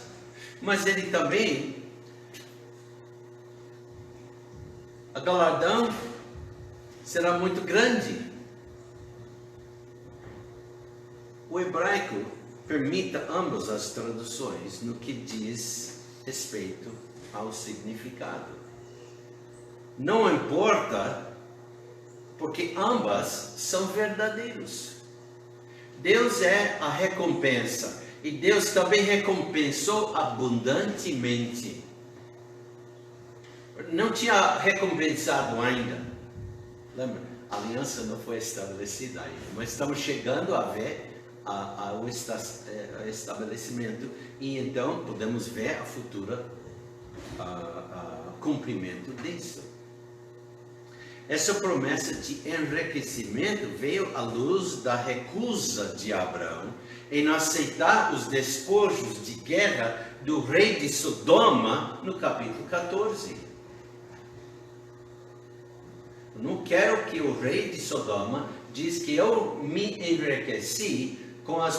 Mas ele também, a galardão será muito grande. O hebraico permita ambas as traduções no que diz respeito ao significado. Não importa, porque ambas são verdadeiros. Deus é a recompensa, e Deus também recompensou abundantemente. Não tinha recompensado ainda. Lembra? A aliança não foi estabelecida ainda, mas estamos chegando a ver ao estabelecimento, e então podemos ver a futura cumprimento disso. essa promessa de enriquecimento veio à luz da recusa de Abraão em aceitar os despojos de guerra do rei de Sodoma no capítulo 14. Eu não quero que o rei de Sodoma diz que eu me enriqueci com as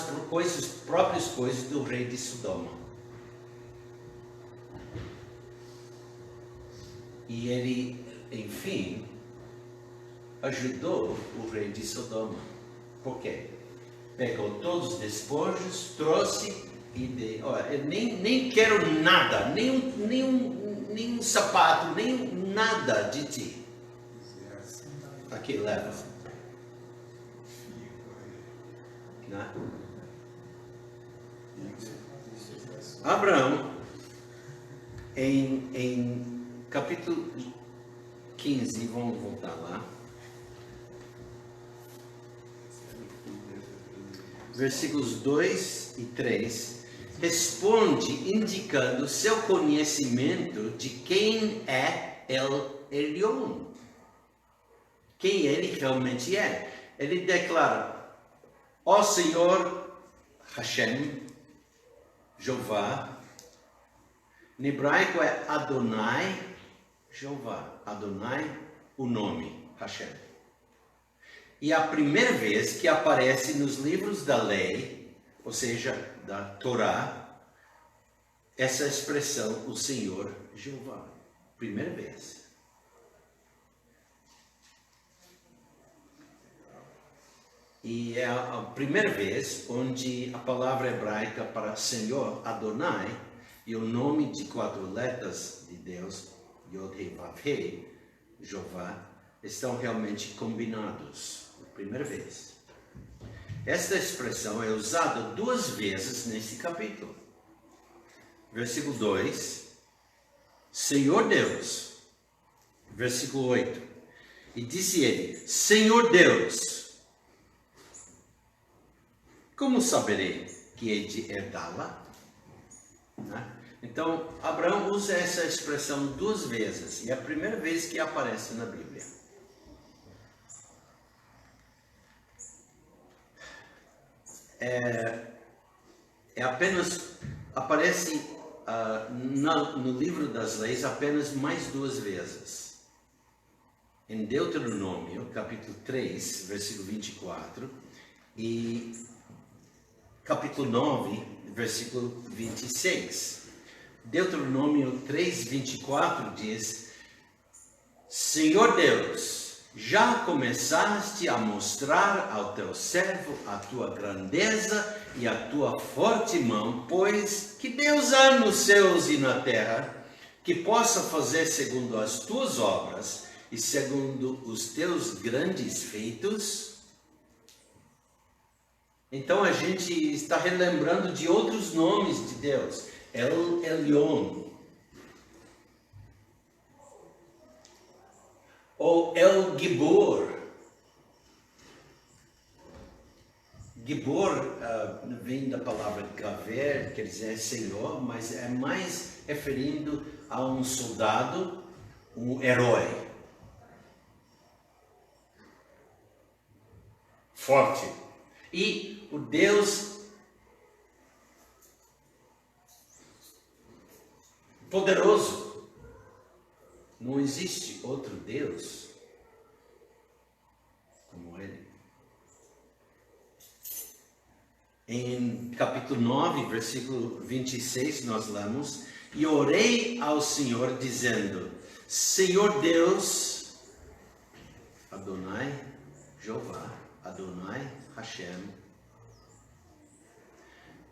próprias coisas do rei de Sodoma. E ele, enfim, ajudou o rei de Sodoma. Por quê? Pegou todos os despojos, trouxe e olha, eu nem quero nada, nem um sapato, nem nada de ti. Aqui, leva. Né? Abraão, em capítulo 15, vamos voltar lá. Versículos 2 e 3, responde indicando seu conhecimento de quem é El Elyon. Quem ele realmente é. Ele declara, ó Senhor Hashem, Jeová. Em hebraico é Adonai, Jeová. Adonai, o nome, Hashem. E a primeira vez que aparece nos livros da lei, ou seja, da Torá, essa expressão, o Senhor Jeová. Primeira vez. E é a primeira vez onde a palavra hebraica para Senhor, Adonai, e o nome de 4 letras de Deus, Yod-Heh-Vav-Heh, Jeová, estão realmente combinados. Primeira vez. Esta expressão é usada 2 vezes neste capítulo. Versículo 2, Senhor Deus. Versículo 8, e disse ele, Senhor Deus, como saberei que hei de herdá-la? Então, Abraão usa essa expressão 2 vezes, e é a primeira vez que aparece na Bíblia. Aparece no livro das leis apenas mais 2 vezes. Em Deuteronômio, capítulo 3, versículo 24, e capítulo 9, versículo 26. Deuteronômio 3, 24 diz, Senhor Deus, já começaste a mostrar ao teu servo a tua grandeza e a tua forte mão, pois que Deus há nos céus e na terra, que possa fazer segundo as tuas obras e segundo os teus grandes feitos. Então a gente está relembrando de outros nomes de Deus. El Elyon, ou El Gibor. Gibor vem da palavra gaver, quer dizer senhor, mas é mais referindo a um soldado, um herói. Forte. E o Deus poderoso. Não existe outro Deus como Ele. Em capítulo 9, versículo 26, nós lemos, e orei ao Senhor dizendo, Senhor Deus, Adonai, Jeová, Adonai, Hashem,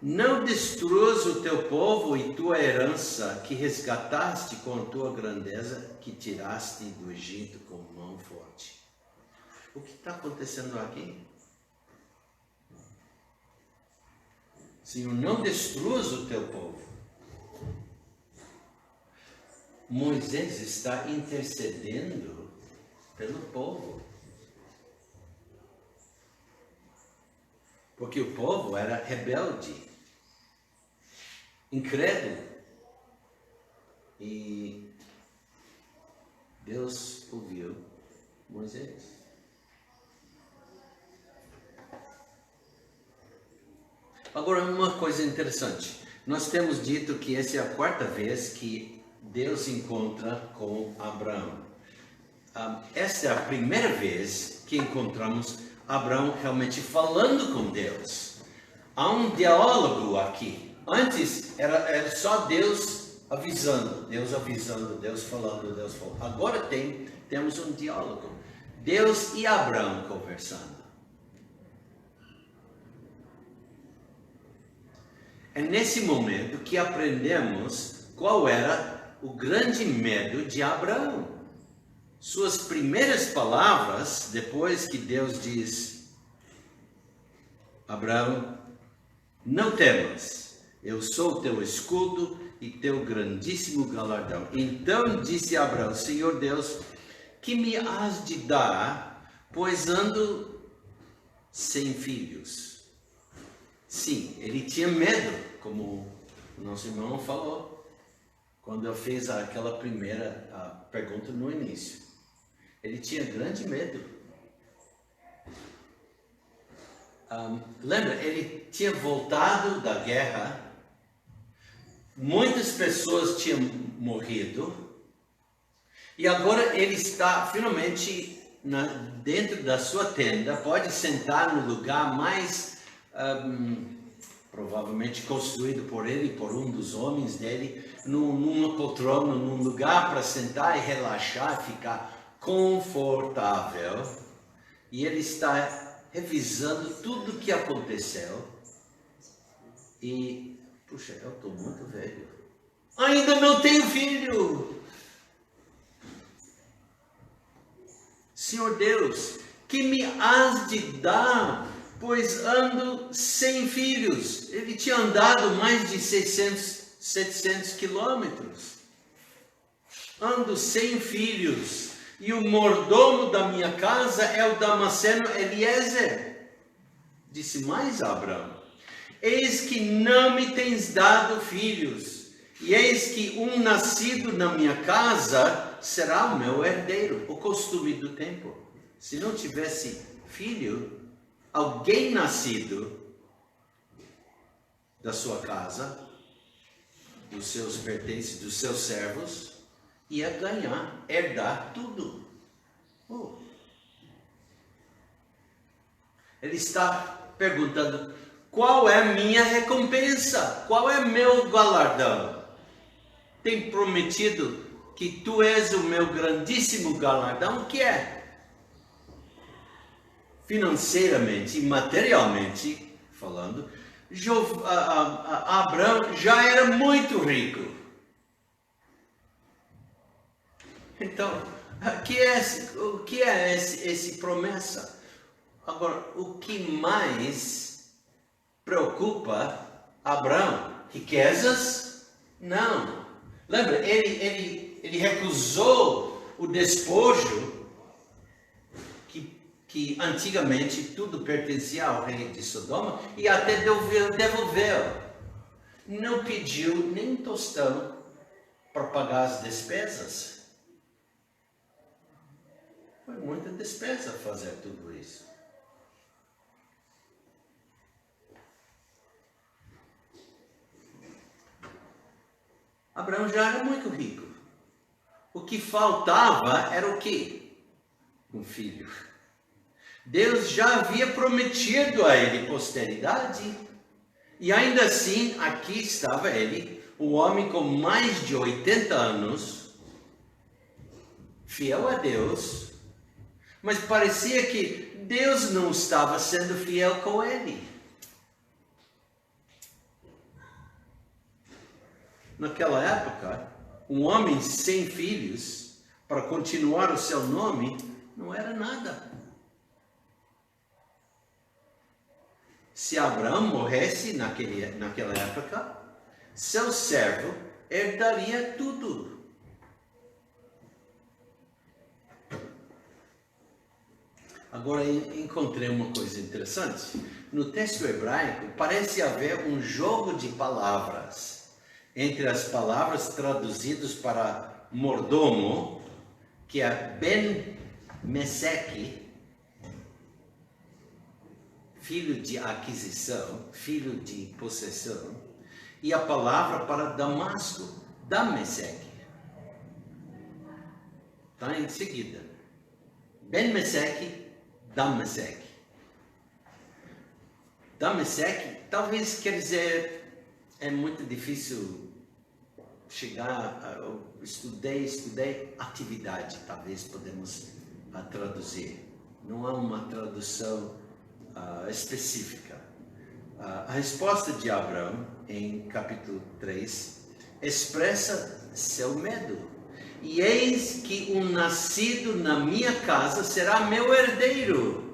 não destruas o teu povo e tua herança que resgataste com a tua grandeza que tiraste do Egito com mão forte. O que está acontecendo aqui? Senhor, não destruas o teu povo. Moisés está intercedendo pelo povo. Porque o povo era rebelde, incrédulo. E Deus ouviu Moisés. Agora, uma coisa interessante. Nós temos dito que essa é a quarta vez que Deus encontra com Abraão. Esta é a primeira vez que encontramos Abraão realmente falando com Deus. Há um diálogo aqui. Antes era só Deus avisando, Deus falando, Deus falando. Agora temos um diálogo. Deus e Abraão conversando. É nesse momento que aprendemos qual era o grande medo de Abraão. Suas primeiras palavras, depois que Deus diz: Abraão, não temas, eu sou teu escudo e teu grandíssimo galardão. Então disse Abraão: Senhor Deus, que me has de dar, pois ando sem filhos? Sim, ele tinha medo, como o nosso irmão falou, quando eu fiz aquela primeira pergunta no início. Ele tinha grande medo. Lembra, ele tinha voltado da guerra, muitas pessoas tinham morrido, e agora ele está finalmente dentro da sua tenda, pode sentar no lugar mais provavelmente construído por ele, por um dos homens dele, numa poltrona, num lugar para sentar e relaxar, ficar confortável. E ele está revisando tudo o que aconteceu. E, puxa, eu estou muito velho. Ainda não tenho filho. Senhor Deus, que me has de dar, pois ando sem filhos. Ele tinha andado mais de 700 quilômetros. Ando sem filhos. E o mordomo da minha casa é o Damasceno Eliezer. Disse mais a Abraão: eis que não me tens dado filhos, e eis que um nascido na minha casa será o meu herdeiro. O costume do tempo. Se não tivesse filho, alguém nascido da sua casa, dos seus pertences, dos seus servos, ia herdar tudo. Ele está perguntando: qual é a minha recompensa? Qual é meu galardão? Tem prometido que tu és o meu grandíssimo galardão. O que é? Financeiramente e materialmente falando, Abraão já era muito rico. Então, o que é essa promessa? Agora, o que mais preocupa Abraão? Riquezas? Não. Lembra, ele recusou o despojo que antigamente tudo pertencia ao rei de Sodoma e até devolveu. Não pediu nem um tostão para pagar as despesas. Foi muita despesa fazer tudo isso. Abraão já era muito rico. O que faltava era o quê? Um filho. Deus já havia prometido a ele posteridade. E ainda assim, aqui estava ele, um homem com mais de 80 anos, fiel a Deus, mas parecia que Deus não estava sendo fiel com ele. Naquela época, um homem sem filhos, para continuar o seu nome, não era nada. Se Abraão morresse naquela época, seu servo herdaria tudo. Agora encontrei uma coisa interessante. No texto hebraico parece haver um jogo de palavras entre as palavras traduzidas para mordomo, que é ben Meseque, filho de aquisição, filho de possessão, e a palavra para Damasco, Dameseque. Está em seguida. Ben-Meseque, Dameseque. Dameseque, talvez quer dizer, é muito difícil chegar, estudei, atividade, talvez podemos traduzir. Não há uma tradução específica. A resposta de Abraão, em capítulo 3, expressa seu medo. E eis que um nascido na minha casa será meu herdeiro.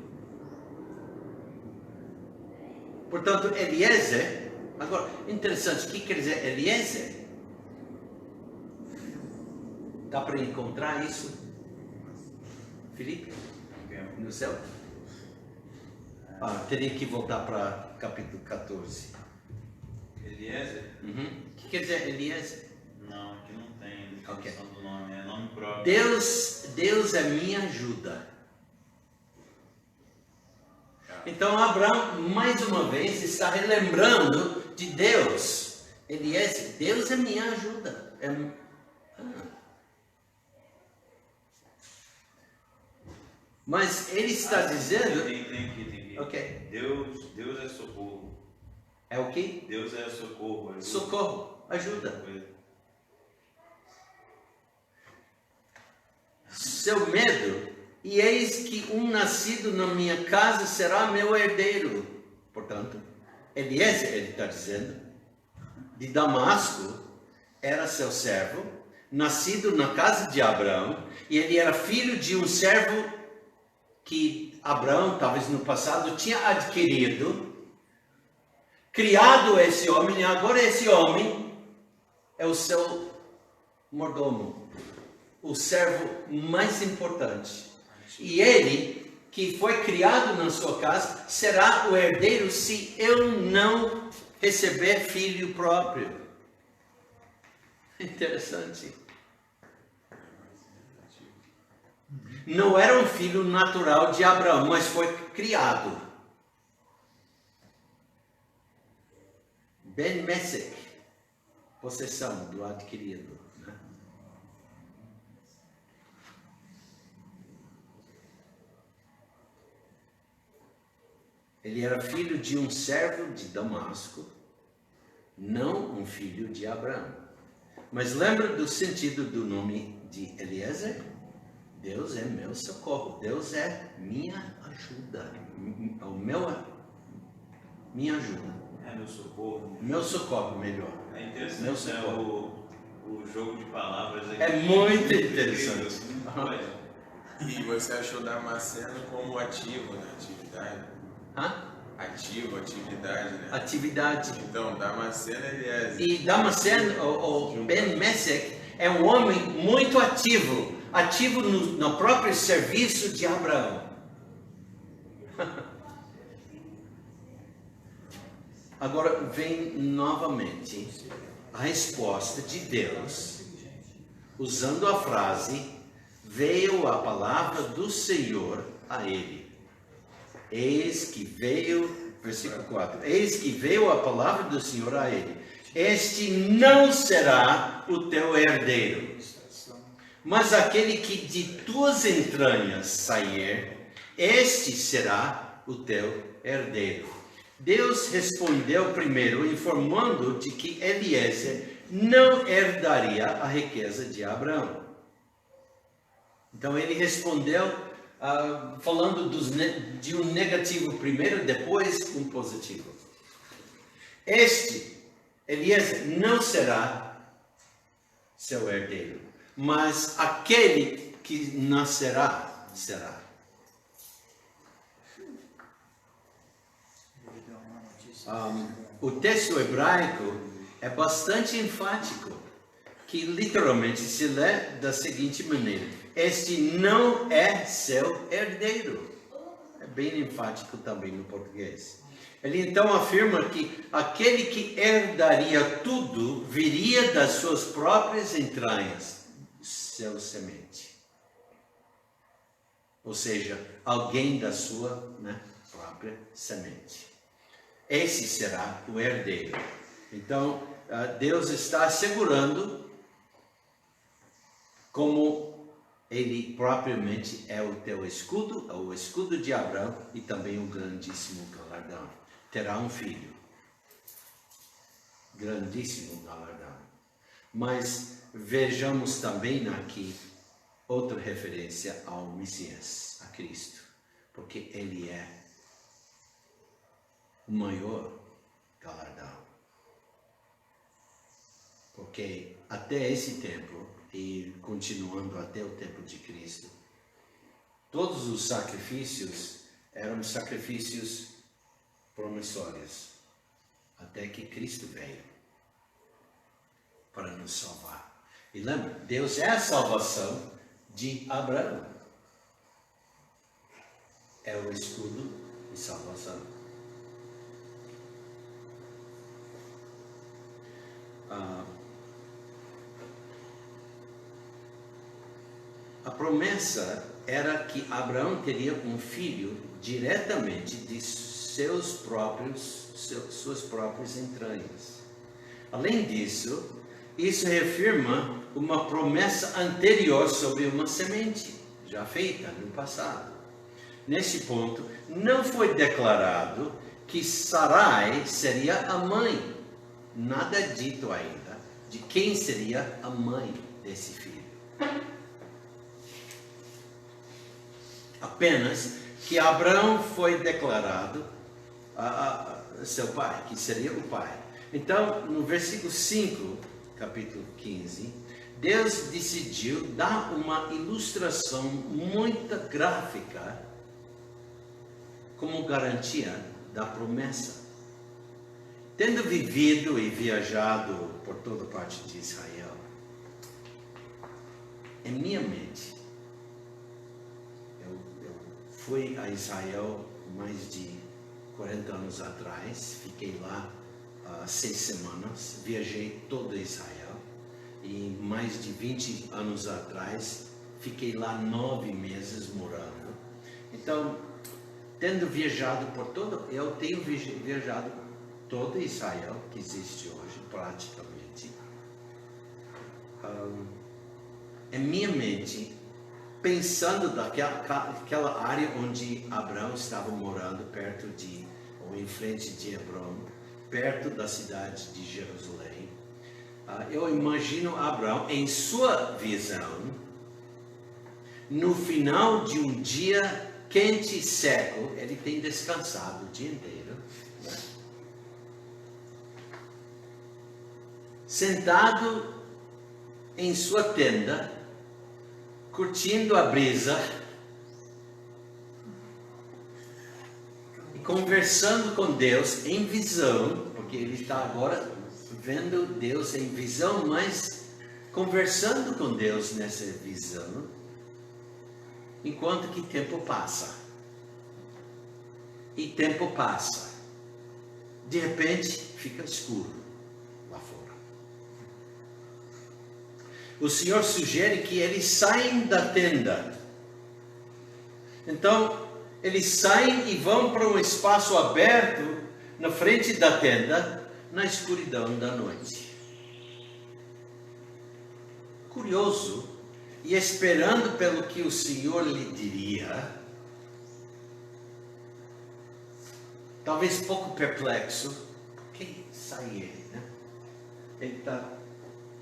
Portanto, Eliezer, agora, interessante, o que quer dizer Eliezer? Dá para encontrar isso? Felipe? No céu? Teria que voltar para capítulo 14. Eliezer? O que quer dizer Eliezer? Não, aqui não tem definição Ok. do nome, é nome próprio. Deus é minha ajuda. Então Abraão, mais uma vez, está relembrando de Deus. Eliezer, Deus é minha ajuda. Mas ele está dizendo... Tem aqui. Ok. Deus é socorro. É o quê? Deus é socorro. Ajuda. Socorro, ajuda. Seu medo, e eis que um nascido na minha casa será meu herdeiro. Portanto, Eliezer, ele está dizendo, de Damasco, era seu servo, nascido na casa de Abraão, e ele era filho de um servo que Abraão, talvez no passado, tinha adquirido, criado esse homem, e agora esse homem é o seu mordomo, o servo mais importante. E ele, que foi criado na sua casa, será o herdeiro se eu não receber filho próprio. Interessante. Não era um filho natural de Abraão, mas foi criado. Ben-Mesek, possessão do adquirido. Né? Ele era filho de um servo de Damasco, não um filho de Abraão. Mas lembra do sentido do nome de Eliezer? Deus é meu socorro, Deus é minha ajuda, minha ajuda. É meu socorro. Meu socorro, melhor. É interessante, Meu né? socorro. O jogo de palavras aqui. É muito interessante. E você achou Damasceno como ativo, né? Atividade. Ativo, atividade, né? Atividade. Então, Damasceno Eliezer. E Damasceno, ou Ben-Mesek, é um homem muito ativo no próprio serviço de Abraão. Agora vem novamente a resposta de Deus, usando a frase, veio a palavra do Senhor a ele. Eis que veio, versículo 4, eis que veio a palavra do Senhor a ele. Este não será o teu herdeiro, mas aquele que de tuas entranhas sair, este será o teu herdeiro. Deus respondeu primeiro, informando de que Eliezer não herdaria a riqueza de Abraão. Então ele respondeu falando de um negativo primeiro, depois um positivo. Eliezer, não será seu herdeiro, mas aquele que nascerá, será. O texto hebraico é bastante enfático, que literalmente se lê da seguinte maneira: este não é seu herdeiro. É bem enfático também no português. Ele então afirma que aquele que herdaria tudo viria das suas próprias entranhas, seu semente. ou seja, alguém da sua, né, própria semente. Esse será o herdeiro. Então, Deus está assegurando como ele propriamente é o teu escudo, o escudo de Abraão e também um grandíssimo galardão. Terá um filho. Grandíssimo galardão. Mas vejamos também aqui outra referência ao Messias, a Cristo, porque ele é o maior galardão. Porque até esse tempo, e continuando até o tempo de Cristo, todos os sacrifícios eram sacrifícios promissórios, até que Cristo veio para nos salvar. E lembra, Deus é a salvação de Abraão. É o escudo de salvação. A promessa era que Abraão teria um filho diretamente de suas próprias entranhas. Além disso, isso reafirma uma promessa anterior sobre uma semente, já feita no passado. Nesse ponto, não foi declarado que Sarai seria a mãe. Nada é dito ainda de quem seria a mãe desse filho. Apenas que Abraão foi declarado a seu pai, que seria o pai. Então, no versículo 5, capítulo 15, Deus decidiu dar uma ilustração muito gráfica como garantia da promessa. Tendo vivido e viajado por toda parte de Israel, em minha mente, eu fui a Israel mais de 40 anos atrás, fiquei lá 6 semanas, viajei todo Israel, e mais de 20 anos atrás, fiquei lá 9 meses morando. Então, tendo viajado por todo, eu tenho viajado todo Israel que existe hoje, praticamente. Em minha mente, pensando daquela área onde Abraão estava morando, perto de, ou em frente de Hebron, perto da cidade de Jerusalém, eu imagino Abraão, em sua visão, no final de um dia quente e seco, ele tem descansado o dia inteiro, né? Sentado em sua tenda, curtindo a brisa e conversando com Deus em visão, porque ele está agora vendo Deus em visão, mas conversando com Deus nessa visão, enquanto que tempo passa. E tempo passa. De repente, fica escuro lá fora. O Senhor sugere que eles saem da tenda. Então, eles saem e vão para um espaço aberto na frente da tenda, na escuridão da noite. Curioso, e esperando pelo que o Senhor lhe diria, talvez pouco perplexo, por que sai ele, né?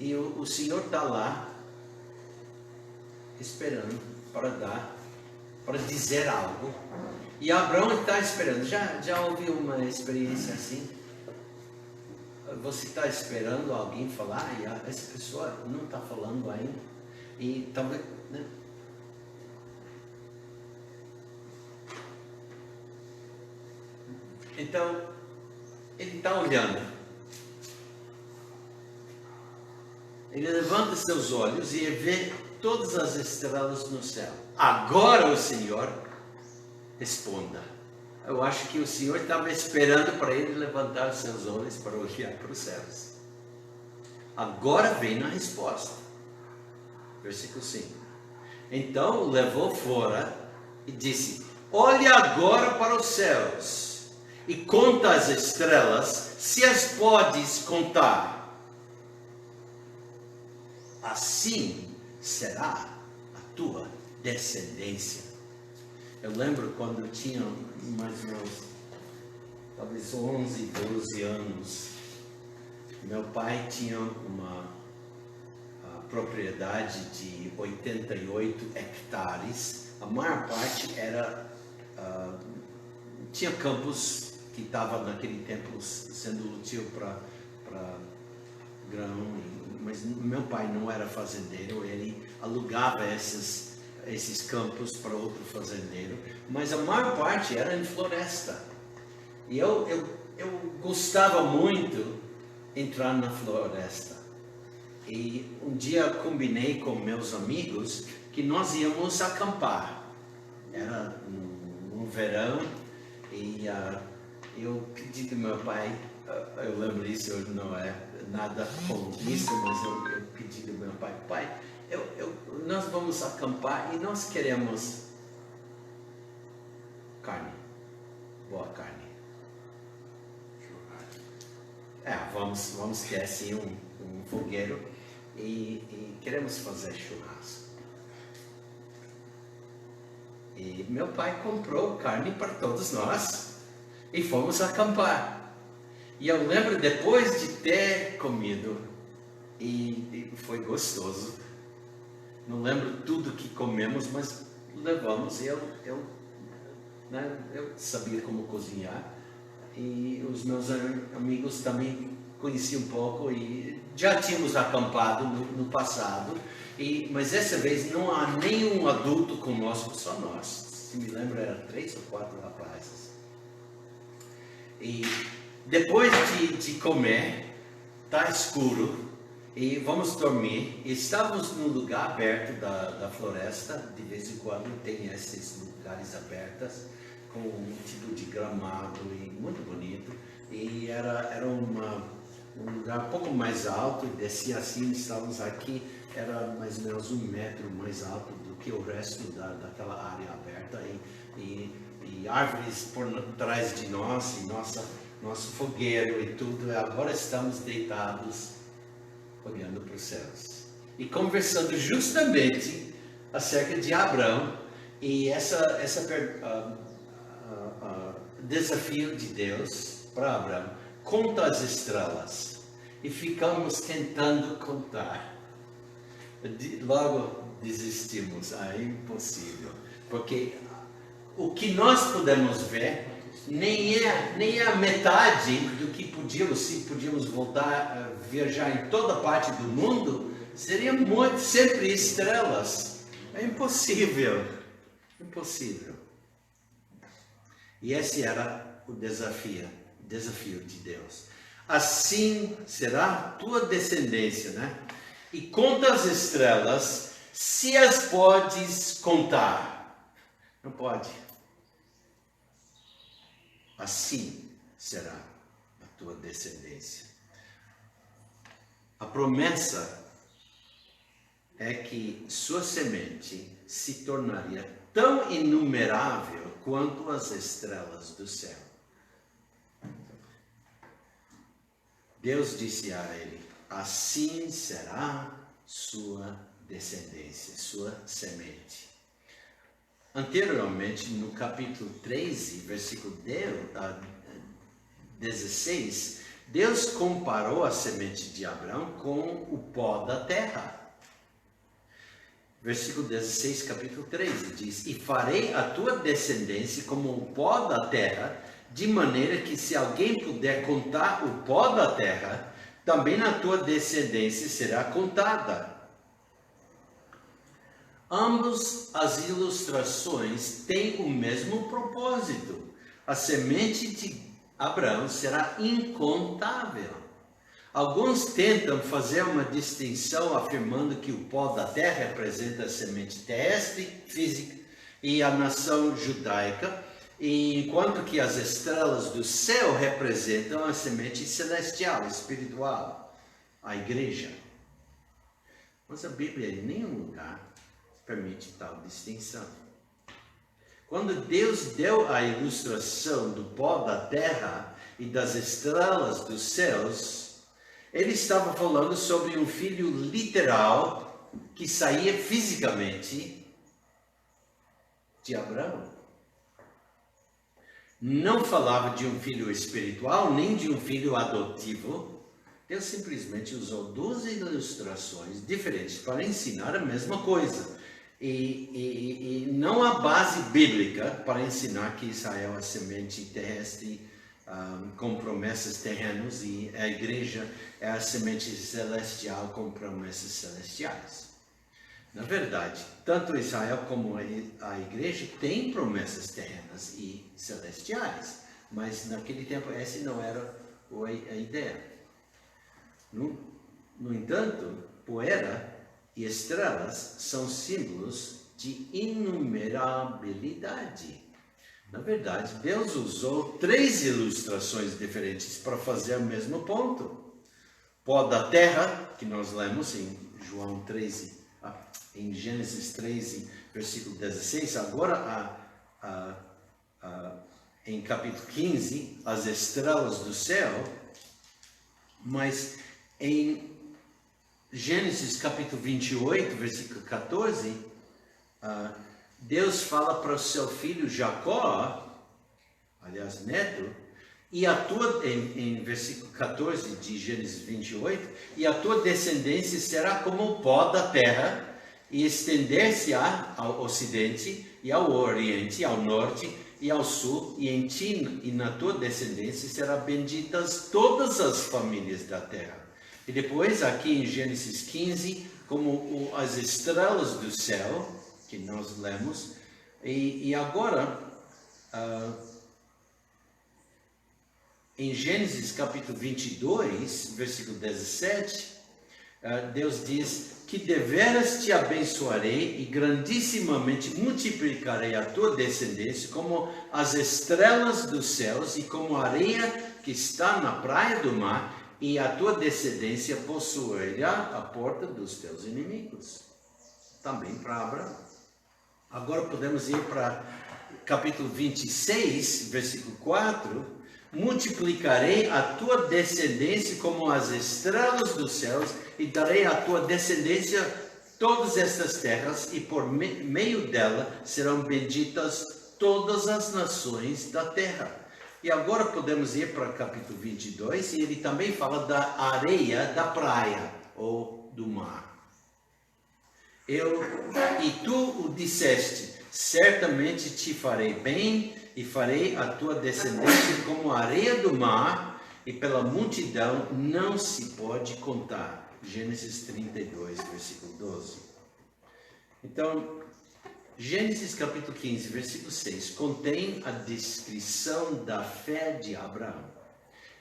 E o Senhor está lá, esperando para dizer algo, e Abraão está esperando. Já ouviu uma experiência assim? Você está esperando alguém falar e essa pessoa não está falando ainda, e talvez, né? Então, ele está olhando. Ele levanta seus olhos e vê todas as estrelas no céu. Agora o Senhor responda. Eu acho que o Senhor estava esperando para ele levantar seus olhos para olhar para os céus. Agora vem a resposta. Versículo 5. Então o levou fora e disse: olha agora para os céus e conta as estrelas, se as podes contar. Assim será a tua descendência. Eu lembro quando eu tinha mais ou menos, talvez 11, 12 anos, meu pai tinha uma propriedade de 88 hectares. A maior parte era, tinha campos que estavam naquele tempo sendo útil para grão, mas meu pai não era fazendeiro, ele alugava esses campos para outro fazendeiro, mas a maior parte era em floresta. E eu gostava muito de entrar na floresta. E um dia combinei com meus amigos que nós íamos acampar. Era no verão e eu pedi do meu pai, eu lembro isso, não é nada com isso, mas eu pedi do meu pai: pai, nós vamos acampar e nós queremos carne, boa carne. Vamos ter assim um fogueiro e queremos fazer churrasco. E meu pai comprou carne para todos nós e fomos acampar. E eu lembro, depois de ter comido, e foi gostoso, não lembro tudo que comemos, mas levamos, eu sabia como cozinhar, e os meus amigos também conheciam um pouco, e já tínhamos acampado no passado, mas dessa vez não há nenhum adulto conosco, só nós. Se me lembro, eram 3 ou 4 rapazes. E depois de comer, está escuro, e vamos dormir. Estávamos num lugar aberto da floresta, de vez em quando tem esses lugares abertos, com um tipo de gramado e muito bonito. E era um lugar um pouco mais alto, e descia assim, estávamos aqui, era mais ou menos 1 metro mais alto do que o resto daquela área aberta, e árvores por trás de nós, e nosso fogueiro e tudo. Agora estamos deitados, olhando para os céus e conversando justamente acerca de Abraão e desafio de Deus para Abraão: conta as estrelas. E ficamos tentando contar. Logo desistimos, é impossível, porque o que nós podemos ver nem é a metade do que podíamos. Se podíamos voltar, viajar em toda parte do mundo, seria sempre estrelas. É impossível, impossível. E esse era o desafio de Deus. Assim será a tua descendência, né? E conta as estrelas, se as podes contar. Não pode. Assim será a tua descendência. A promessa é que sua semente se tornaria tão inumerável quanto as estrelas do céu. Deus disse a ele: assim será sua descendência, sua semente. Anteriormente, no capítulo 13, versículo 16, Deus comparou a semente de Abraão com o pó da terra. Versículo 16, capítulo 13, diz: e farei a tua descendência como o pó da terra, de maneira que, se alguém puder contar o pó da terra, também a tua descendência será contada. Ambas as ilustrações têm o mesmo propósito. A semente de Abraão será incontável. Alguns tentam fazer uma distinção afirmando que o pó da terra representa a semente terrestre, física, e a nação judaica, enquanto que as estrelas do céu representam a semente celestial, espiritual, a igreja. Mas a Bíblia em nenhum lugar permite tal distinção. Quando Deus deu a ilustração do pó da terra e das estrelas dos céus, ele estava falando sobre um filho literal que saía fisicamente de Abraão. Não falava de um filho espiritual, nem de um filho adotivo. Deus simplesmente usou 12 ilustrações diferentes para ensinar a mesma coisa. E não há base bíblica para ensinar que Israel é semente terrestre com promessas terrenas e a igreja é a semente celestial com promessas celestiais. Na verdade, tanto Israel como a igreja têm promessas terrenas e celestiais, mas naquele tempo essa não era a ideia. No entanto, poeira e estrelas são símbolos de inumerabilidade. Na verdade, Deus usou 3 ilustrações diferentes para fazer o mesmo ponto. Pó da terra, que nós lemos em João 13, em Gênesis 13, versículo 16. Agora, em capítulo 15, as estrelas do céu. Mas em Gênesis capítulo 28, versículo 14, Deus fala para o seu filho Jacó, aliás, neto, e em versículo 14 de Gênesis 28, e a tua descendência será como o pó da terra, e estender-se ao ocidente, e ao oriente, ao norte, e ao sul, e em ti e na tua descendência serão benditas todas as famílias da terra. E depois, aqui em Gênesis 15, como as estrelas do céu, que nós lemos, e agora, em Gênesis capítulo 22, versículo 17, Deus diz que deveras te abençoarei e grandissimamente multiplicarei a tua descendência como as estrelas dos céus e como a areia que está na praia do mar, e a tua descendência possuirá a porta dos teus inimigos. Também para Abraão. Agora podemos ir para capítulo 26, versículo 4. Multiplicarei a tua descendência como as estrelas dos céus e darei à tua descendência todas estas terras, e por meio dela serão benditas todas as nações da terra. E agora podemos ir para o capítulo 22, e ele também fala da areia da praia ou do mar. E tu o disseste, certamente te farei bem e farei a tua descendência como a areia do mar, e pela multidão não se pode contar. Gênesis 32, versículo 12. Então, Gênesis capítulo 15, versículo 6, contém a descrição da fé de Abraão.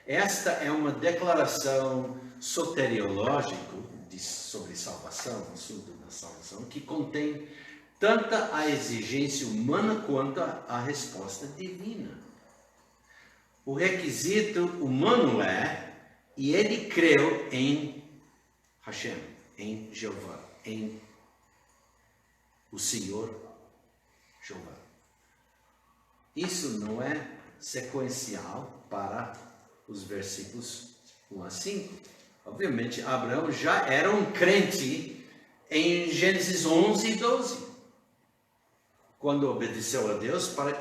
Esta é uma declaração soteriológica sobre salvação, assunto da salvação, que contém tanta a exigência humana quanto a resposta divina. O requisito humano e ele creu em Hashem, em Jeová, em o Senhor Jeová. Isso não é sequencial para os versículos 1 a 5. Obviamente, Abraão já era um crente em Gênesis 11 e 12, quando obedeceu a Deus para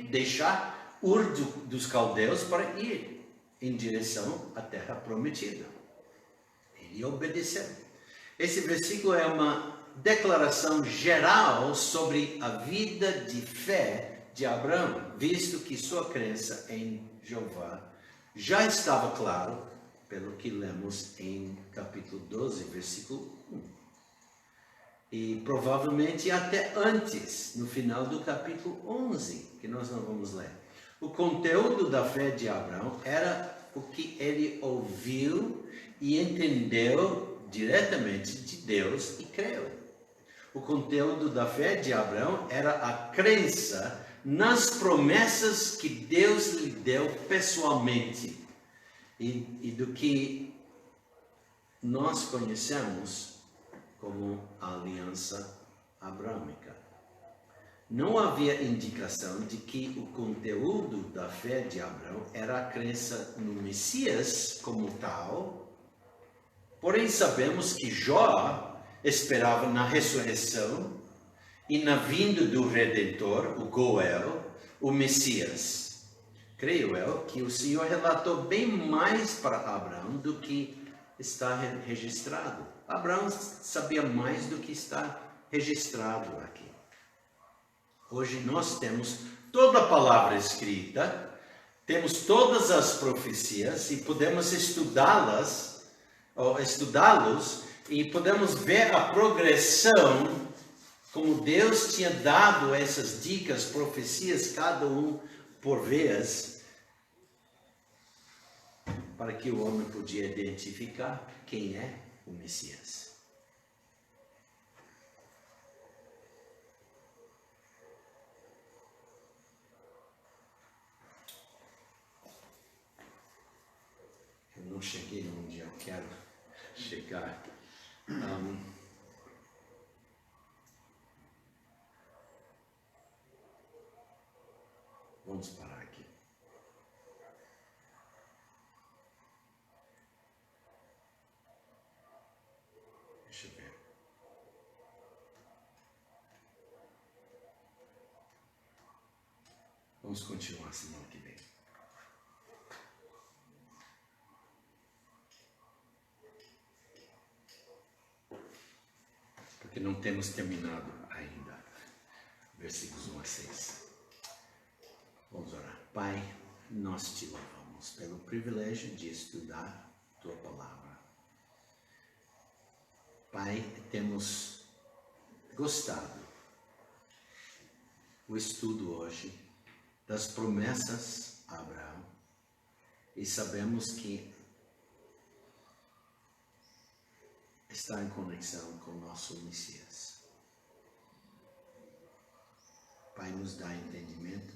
deixar Ur dos caldeus para ir em direção à terra prometida. Ele obedeceu. Esse versículo é uma declaração geral sobre a vida de fé de Abraão, visto que sua crença em Jeová já estava claro pelo que lemos em capítulo 12, versículo 1. E provavelmente até antes, no final do capítulo 11, que nós não vamos ler. O conteúdo da fé de Abraão era o que ele ouviu e entendeu diretamente de Deus e creu. O conteúdo da fé de Abraão era a crença nas promessas que Deus lhe deu pessoalmente e do que nós conhecemos como a aliança abrâmica. não havia indicação de que o conteúdo da fé de Abraão era a crença no Messias como tal. Porém, sabemos que Jó esperava na ressurreição e na vinda do Redentor, o Goel, o Messias. Creio eu que o Senhor relatou bem mais para Abraão do que está registrado. Abraão sabia mais do que está registrado aqui. Hoje nós temos toda a palavra escrita, temos todas as profecias e podemos estudá-los e podemos ver a progressão, como Deus tinha dado essas dicas, profecias, cada um por vez, para que o homem podia identificar quem é o Messias. Eu não cheguei onde eu quero chegar. Vamos parar aqui. Deixa eu ver. Vamos continuar semana que vem. Porque não temos terminado ainda. Versículos 1 a 6. Vamos orar. Pai, nós te louvamos pelo privilégio de estudar tua palavra. Pai, temos gostado o estudo hoje das promessas a Abraão e sabemos que está em conexão com o nosso Messias. Pai, nos dá entendimento,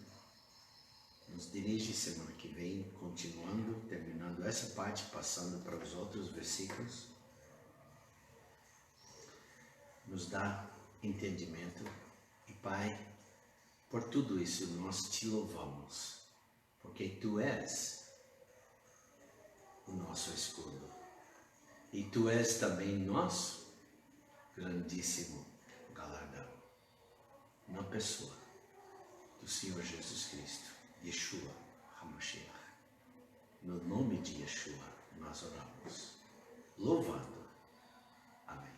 nos dirige semana que vem, continuando, terminando essa parte, passando para os outros versículos. Nos dá entendimento e, Pai, por tudo isso nós te louvamos, porque tu és o nosso escudo e tu és também nosso grandíssimo galardão, na pessoa do Senhor Jesus Cristo, Yeshua HaMashiach. No nome de Yeshua nós oramos, louvando. Amém.